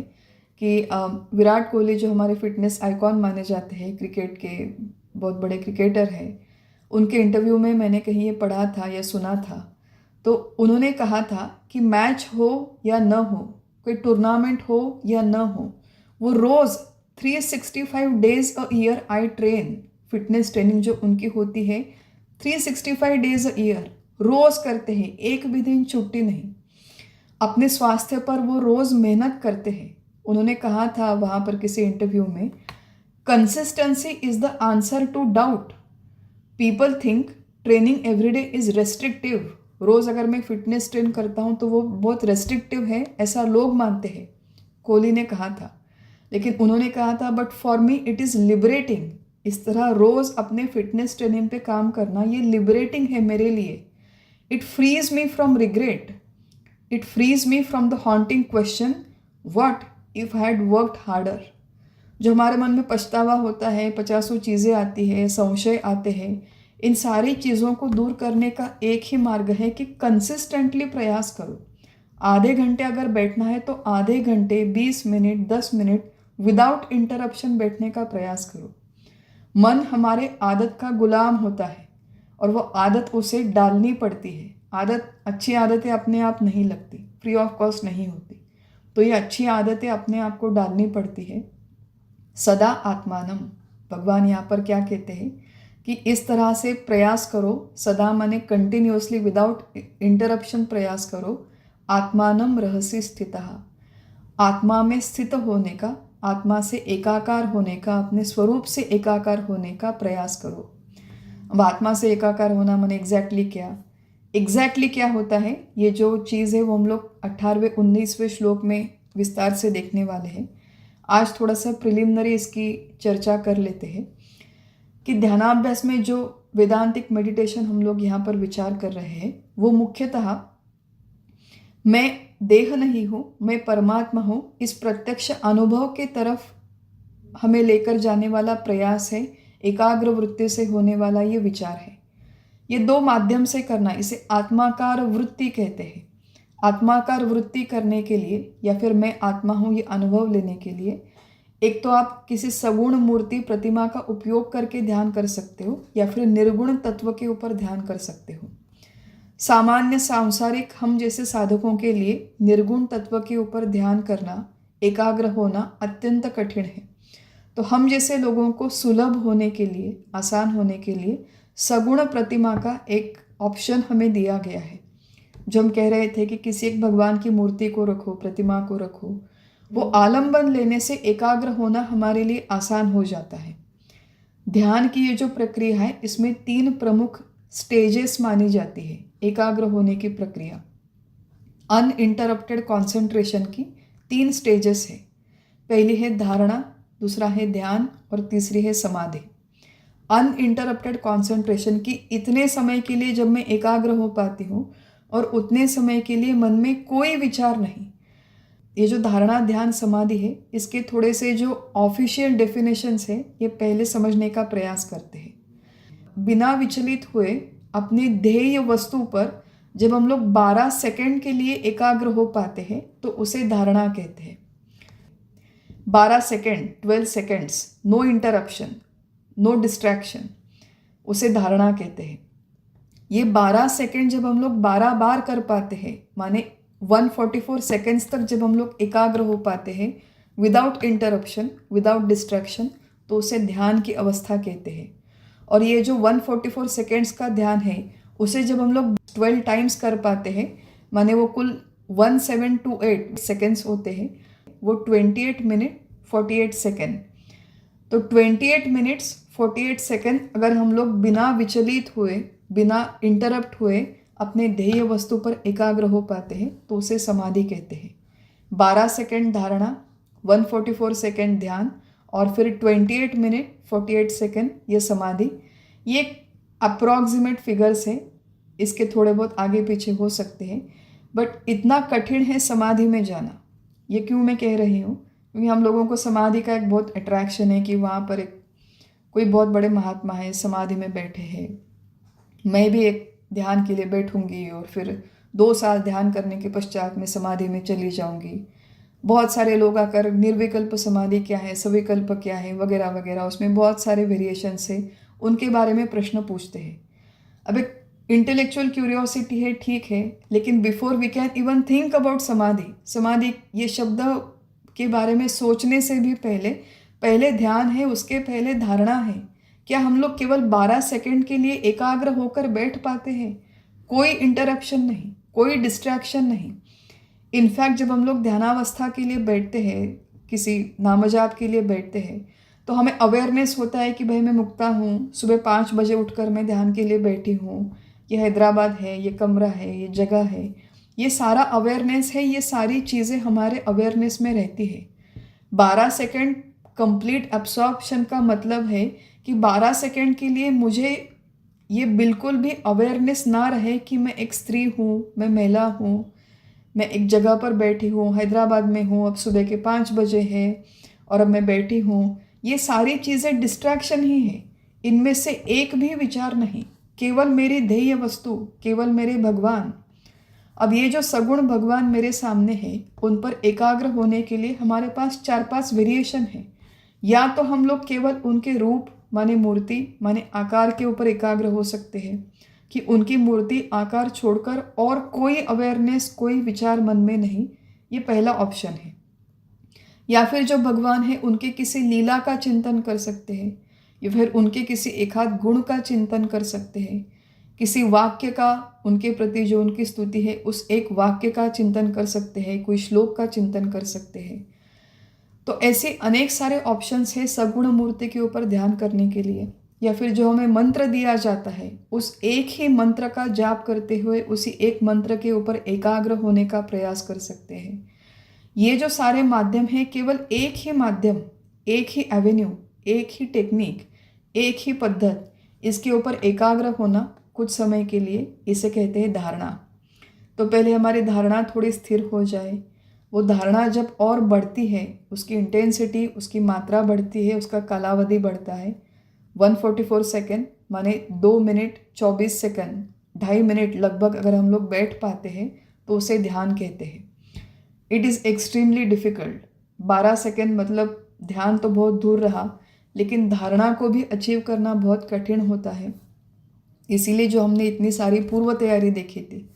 कि विराट कोहली जो हमारे फिटनेस आइकॉन माने जाते हैं, क्रिकेट के बहुत बड़े क्रिकेटर हैं, उनके इंटरव्यू में मैंने कहीं ये पढ़ा था या सुना था, तो उन्होंने कहा था कि मैच हो या न हो, कोई टूर्नामेंट हो या न हो, वो रोज़ 365 days a year I train, fitness training जो उनकी होती है 365 डेज अ ईयर रोज़ करते हैं, एक भी दिन छुट्टी नहीं। अपने स्वास्थ्य पर वो रोज़ मेहनत करते हैं। उन्होंने कहा था वहाँ पर किसी इंटरव्यू में, consistency is the answer to doubt. People think training everyday is restrictive. रोज़ अगर मैं फिटनेस ट्रेन करता हूँ तो वो बहुत रेस्ट्रिक्टिव है, ऐसा लोग मानते हैं, कोहली ने कहा था। लेकिन उन्होंने कहा था but for me it is liberating. इस तरह रोज़ अपने फिटनेस ट्रेनिंग पे काम करना ये लिबरेटिंग है मेरे लिए। It frees me from regret, it frees me from the haunting question what if I had worked harder. जो हमारे मन में पछतावा होता है, पचासों चीज़ें आती है, संशय आते हैं, इन सारी चीज़ों को दूर करने का एक ही मार्ग है कि कंसिस्टेंटली प्रयास करो। आधे घंटे अगर बैठना है तो आधे घंटे, 20 मिनट, 10 मिनट विदाउट इंटरप्शन बैठने का प्रयास करो। मन हमारे आदत का गुलाम होता है और वो आदत उसे डालनी पड़ती है। अच्छी आदतें अपने आप नहीं लगती, फ्री ऑफ कॉस्ट नहीं होती, तो ये अच्छी आदतें अपने आप को डालनी पड़ती है। सदा आत्मानम, भगवान यहाँ पर क्या कहते हैं कि इस तरह से प्रयास करो, सदा माने कंटिन्यूअसली विदाउट इंटरप्शन प्रयास करो। आत्मानम रहस्य स्थितः, आत्मा में स्थित होने का, आत्मा से एकाकार होने का, अपने स्वरूप से एकाकार होने का प्रयास करो। अब आत्मा से एकाकार होना माने एग्जैक्टली क्या होता है, ये जो चीज़ है वो हम लोग 18वें 19वें श्लोक में विस्तार से देखने वाले हैं। आज थोड़ा सा प्रिलिमिनरी इसकी चर्चा कर लेते हैं कि ध्यानाभ्यास में जो वेदांतिक मेडिटेशन हम लोग यहाँ पर विचार कर रहे हैं वो मुख्यतः मैं देह नहीं हूँ, मैं परमात्मा हूँ, इस प्रत्यक्ष अनुभव के तरफ हमें लेकर जाने वाला प्रयास है। एकाग्र वृत्ति से होने वाला ये विचार है। ये दो माध्यम से करना, इसे आत्माकार वृत्ति कहते हैं। आत्माकार वृत्ति करने के लिए या फिर मैं आत्मा हूँ ये अनुभव लेने के लिए एक तो आप किसी सगुण मूर्ति प्रतिमा का उपयोग करके ध्यान कर सकते हो या फिर निर्गुण तत्व के ऊपर ध्यान कर सकते हो। सामान्य सांसारिक हम जैसे साधकों के लिए निर्गुण तत्व के ऊपर ध्यान करना, एकाग्र होना अत्यंत कठिन है। तो हम जैसे लोगों को सुलभ होने के लिए, आसान होने के लिए सगुण प्रतिमा का एक ऑप्शन हमें दिया गया है। जो हम कह रहे थे कि किसी एक भगवान की मूर्ति को रखो, प्रतिमा को रखो, वो आलंबन लेने से एकाग्र होना हमारे लिए आसान हो जाता है। ध्यान की ये जो प्रक्रिया है इसमें 3 प्रमुख स्टेजेस मानी जाती है एकाग्र होने की प्रक्रिया। अनइंटरप्टेड कॉन्सेंट्रेशन की 3 स्टेजेस है। पहली है धारणा, दूसरा है ध्यान और तीसरी है समाधि। अनइंटरप्टेड कॉन्सेंट्रेशन की इतने समय के लिए जब मैं एकाग्र हो पाती हूँ और उतने समय के लिए मन में कोई विचार नहीं। ये जो धारणा, ध्यान, समाधि है इसके थोड़े से जो ऑफिशियल डेफिनेशंस है ये पहले समझने का प्रयास करते हैं। बिना विचलित हुए अपने ध्येय वस्तु पर जब हम लोग 12 सेकंड के लिए एकाग्र हो पाते हैं तो उसे धारणा कहते हैं। 12 second, 12 seconds, no interruption, no distraction, उसे धारणा कहते हैं। ये 12 सेकंड जब हम लोग 12 बार कर पाते हैं, माने 144 सेकंड्स तक जब हम लोग एकाग्र हो पाते हैं विदाउट इंटरप्शन, विदाउट डिस्ट्रैक्शन, तो उसे ध्यान की अवस्था कहते हैं। और ये जो 144 सेकंड्स का ध्यान है उसे जब हम लोग 12 टाइम्स कर पाते हैं, माने वो कुल 1728 सेकंड्स होते हैं, वो 28 मिनट 48 सेकंड। तो 28 मिनट्स 48 सेकंड अगर हम लोग बिना विचलित हुए, बिना इंटरप्ट हुए अपने ध्येय वस्तु पर एकाग्र हो पाते हैं तो उसे समाधि कहते हैं। 12 सेकंड धारणा, 144 सेकंड ध्यान और फिर 28 मिनट 48 सेकंड ये समाधि। ये अप्रॉक्सीमेट फिगर्स हैं, इसके थोड़े बहुत आगे पीछे हो सकते हैं, बट इतना कठिन है समाधि में जाना। ये क्यों मैं कह रही हूँ, क्योंकि हम लोगों को समाधि का एक बहुत अट्रैक्शन है कि वहाँ पर एक कोई बहुत बड़े महात्मा है समाधि में बैठे हैं, मैं भी एक ध्यान के लिए बैठूंगी और फिर 2 साल ध्यान करने के पश्चात मैं समाधि में चली जाऊंगी। बहुत सारे लोग आकर निर्विकल्प समाधि क्या है, सविकल्प क्या है, वगैरह वगैरह, उसमें बहुत सारे वेरिएशंस है, उनके बारे में प्रश्न पूछते हैं। अब एक इंटेलेक्चुअल क्यूरियोसिटी है, ठीक है, लेकिन before we can even think about samadhi ये शब्द के बारे में सोचने से भी पहले ध्यान है, उसके पहले धारणा है। क्या हम लोग केवल 12 सेकंड के लिए एकाग्र होकर बैठ पाते हैं? कोई इंटरप्शन नहीं, कोई डिस्ट्रैक्शन नहीं। इनफैक्ट जब हम लोग ध्यानावस्था के लिए बैठते हैं, किसी नामजाप के लिए बैठते हैं, तो हमें अवेयरनेस होता है कि भाई मैं मुक्ता हूँ, सुबह 5 बजे उठकर मैं ध्यान के लिए बैठी हूँ, ये हैदराबाद है, ये कमरा है, ये जगह है, ये सारा अवेयरनेस है, ये सारी चीज़ें हमारे अवेयरनेस में रहती है। 12 सेकंड कंप्लीट एब्सॉर्प्शन का मतलब है कि 12 सेकंड के लिए मुझे ये बिल्कुल भी अवेयरनेस ना रहे कि मैं एक स्त्री हूँ, मैं महिला हूँ, मैं एक जगह पर बैठी हूँ, हैदराबाद में हूँ, अब सुबह के 5 बजे है और अब मैं बैठी हूँ, ये सारी चीज़ें डिस्ट्रैक्शन ही है। इनमें से एक भी विचार नहीं, केवल मेरी ध्येय वस्तु, केवल मेरे भगवान। अब ये जो सगुण भगवान मेरे सामने है, उन पर एकाग्र होने के लिए हमारे पास 4-5 वेरिएशन है। या तो हम लोग केवल उनके रूप माने मूर्ति माने आकार के ऊपर एकाग्र हो सकते हैं कि उनकी मूर्ति आकार छोड़कर और कोई अवेयरनेस, कोई विचार मन में नहीं, ये पहला ऑप्शन है। या फिर जो भगवान है उनके किसी लीला का चिंतन कर सकते हैं, या फिर उनके किसी एकाध गुण का चिंतन कर सकते हैं, किसी वाक्य का, उनके प्रति जो उनकी स्तुति है उस एक वाक्य का चिंतन कर सकते हैं, कोई श्लोक का चिंतन कर सकते हैं। तो ऐसे अनेक सारे ऑप्शंस हैं सगुण मूर्ति के ऊपर ध्यान करने के लिए। या फिर जो हमें मंत्र दिया जाता है, उस एक ही मंत्र का जाप करते हुए उसी एक मंत्र के ऊपर एकाग्र होने का प्रयास कर सकते हैं। ये जो सारे माध्यम हैं, केवल एक ही माध्यम, एक ही एवेन्यू, एक ही टेक्निक, एक ही पद्धत, इसके ऊपर एकाग्र होना कुछ समय के लिए, इसे कहते हैं धारणा। तो पहले हमारी धारणा थोड़ी स्थिर हो जाए। वो धारणा जब और बढ़ती है, उसकी इंटेंसिटी, उसकी मात्रा बढ़ती है, उसका कालावधि बढ़ता है। 144 सेकेंड माने 2 मिनट 24 सेकेंड, 2.5 मिनट लगभग अगर हम लोग बैठ पाते हैं तो उसे ध्यान कहते हैं। It is extremely difficult. 12 second मतलब ध्यान तो बहुत दूर रहा, लेकिन धारणा को भी अचीव करना बहुत कठिन होता है। इसीलिए जो हमने इतनी सारी पूर्व तैयारी देखी थी,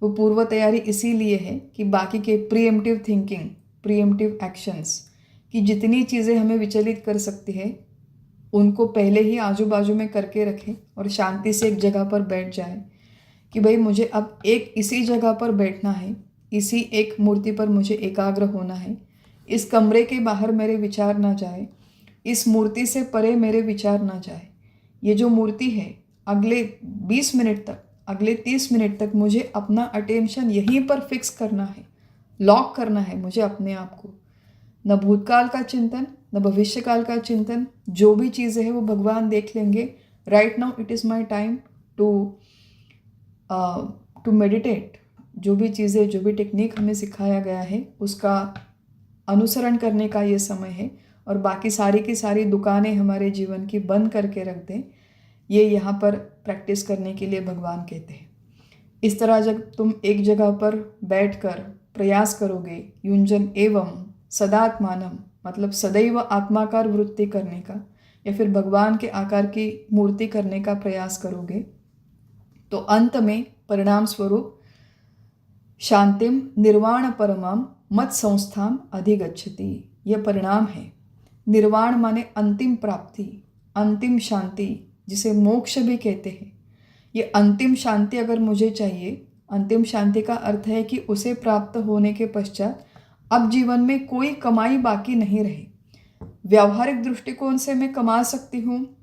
वो पूर्व तैयारी इसीलिए है कि बाकी के प्रीएम्प्टिव थिंकिंग, प्रीएम्प्टिव एक्शंस की जितनी चीज़ें हमें विचलित कर सकती है, उनको पहले ही आजू बाजू में करके रखें और शांति से एक जगह पर बैठ जाए कि भाई मुझे अब एक इसी जगह पर बैठना है, इसी एक मूर्ति पर मुझे एकाग्र होना है। इस कमरे के बाहर मेरे विचार ना जाए, इस मूर्ति से परे मेरे विचार ना जाए। ये जो मूर्ति है, अगले 20 मिनट तक, अगले 30 मिनट तक मुझे अपना अटेंशन यहीं पर फिक्स करना है, लॉक करना है मुझे अपने आप को। न भूतकाल का चिंतन, न भविष्यकाल का चिंतन, जो भी चीज़ें हैं वो भगवान देख लेंगे। Right now it is my time to meditate. जो भी चीज़ें, जो भी टेक्निक हमें सिखाया गया है उसका अनुसरण करने का ये समय है, और बाकी सारी की सारी दुकानें हमारे जीवन की बंद करके रख दें, ये यहाँ पर प्रैक्टिस करने के लिए भगवान कहते हैं। इस तरह जब तुम एक जगह पर बैठकर प्रयास करोगे, युंजन एवं सदात्मानम मतलब सदैव आत्माकार वृत्ति करने का, या फिर भगवान के आकार की मूर्ति करने का प्रयास करोगे, तो अंत में परिणाम स्वरूप शांतिम निर्वाण परमाम मत संस्थाम अधिगच्छति, यह परिणाम है। निर्वाण माने अंतिम प्राप्ति, अंतिम शांति, जिसे मोक्ष भी कहते हैं। ये अंतिम शांति अगर मुझे चाहिए, अंतिम शांति का अर्थ है कि उसे प्राप्त होने के पश्चात अब जीवन में कोई कमाई बाकी नहीं रही। व्यावहारिक दृष्टिकोण से मैं कमा सकती हूँ,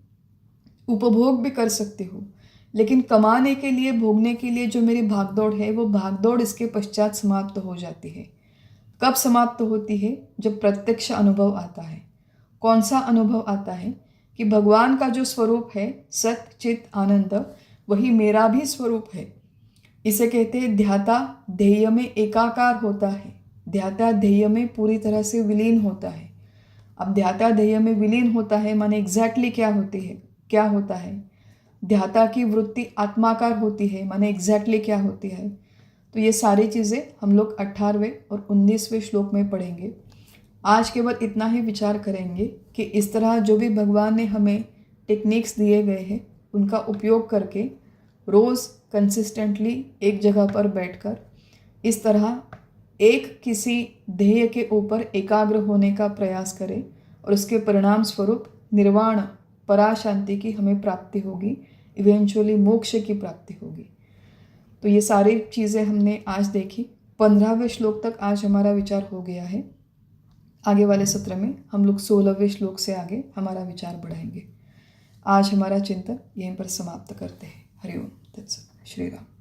उपभोग भी कर सकती हूँ, लेकिन कमाने के लिए, भोगने के लिए जो मेरी भागदौड़ है, वो भागदौड़ इसके पश्चात समाप्त हो जाती है। कब समाप्त होती है? जब प्रत्यक्ष अनुभव आता है। कौन सा अनुभव आता है? कि भगवान का जो स्वरूप है, सत चित आनंद, वही मेरा भी स्वरूप है। इसे कहते हैं ध्याता ध्येय में एकाकार होता है, ध्याता ध्येय में पूरी तरह से विलीन होता है। अब ध्याता ध्येय में विलीन होता है माने एग्जैक्टली क्या होती है, क्या होता है? ध्याता की वृत्ति आत्माकार होती है माने एग्जैक्टली क्या होती है? तो ये सारी चीज़ें हम लोग 18वें और 19वें श्लोक में पढ़ेंगे। आज केवल इतना ही विचार करेंगे कि इस तरह जो भी भगवान ने हमें टेक्निक्स दिए गए हैं, उनका उपयोग करके रोज़ कंसिस्टेंटली एक जगह पर बैठकर इस तरह एक किसी ध्येय के ऊपर एकाग्र होने का प्रयास करें, और उसके परिणाम स्वरूप निर्वाण पराशांति की हमें प्राप्ति होगी, इवेंचुअली मोक्ष की प्राप्ति होगी। तो ये सारी चीज़ें हमने आज देखी। 15वें श्लोक तक आज हमारा विचार हो गया है। आगे वाले सत्र में हम लोग 16वें श्लोक से आगे हमारा विचार बढ़ाएंगे। आज हमारा चिंतन यहीं पर समाप्त करते हैं। हरिओम तत्सत। श्री राम।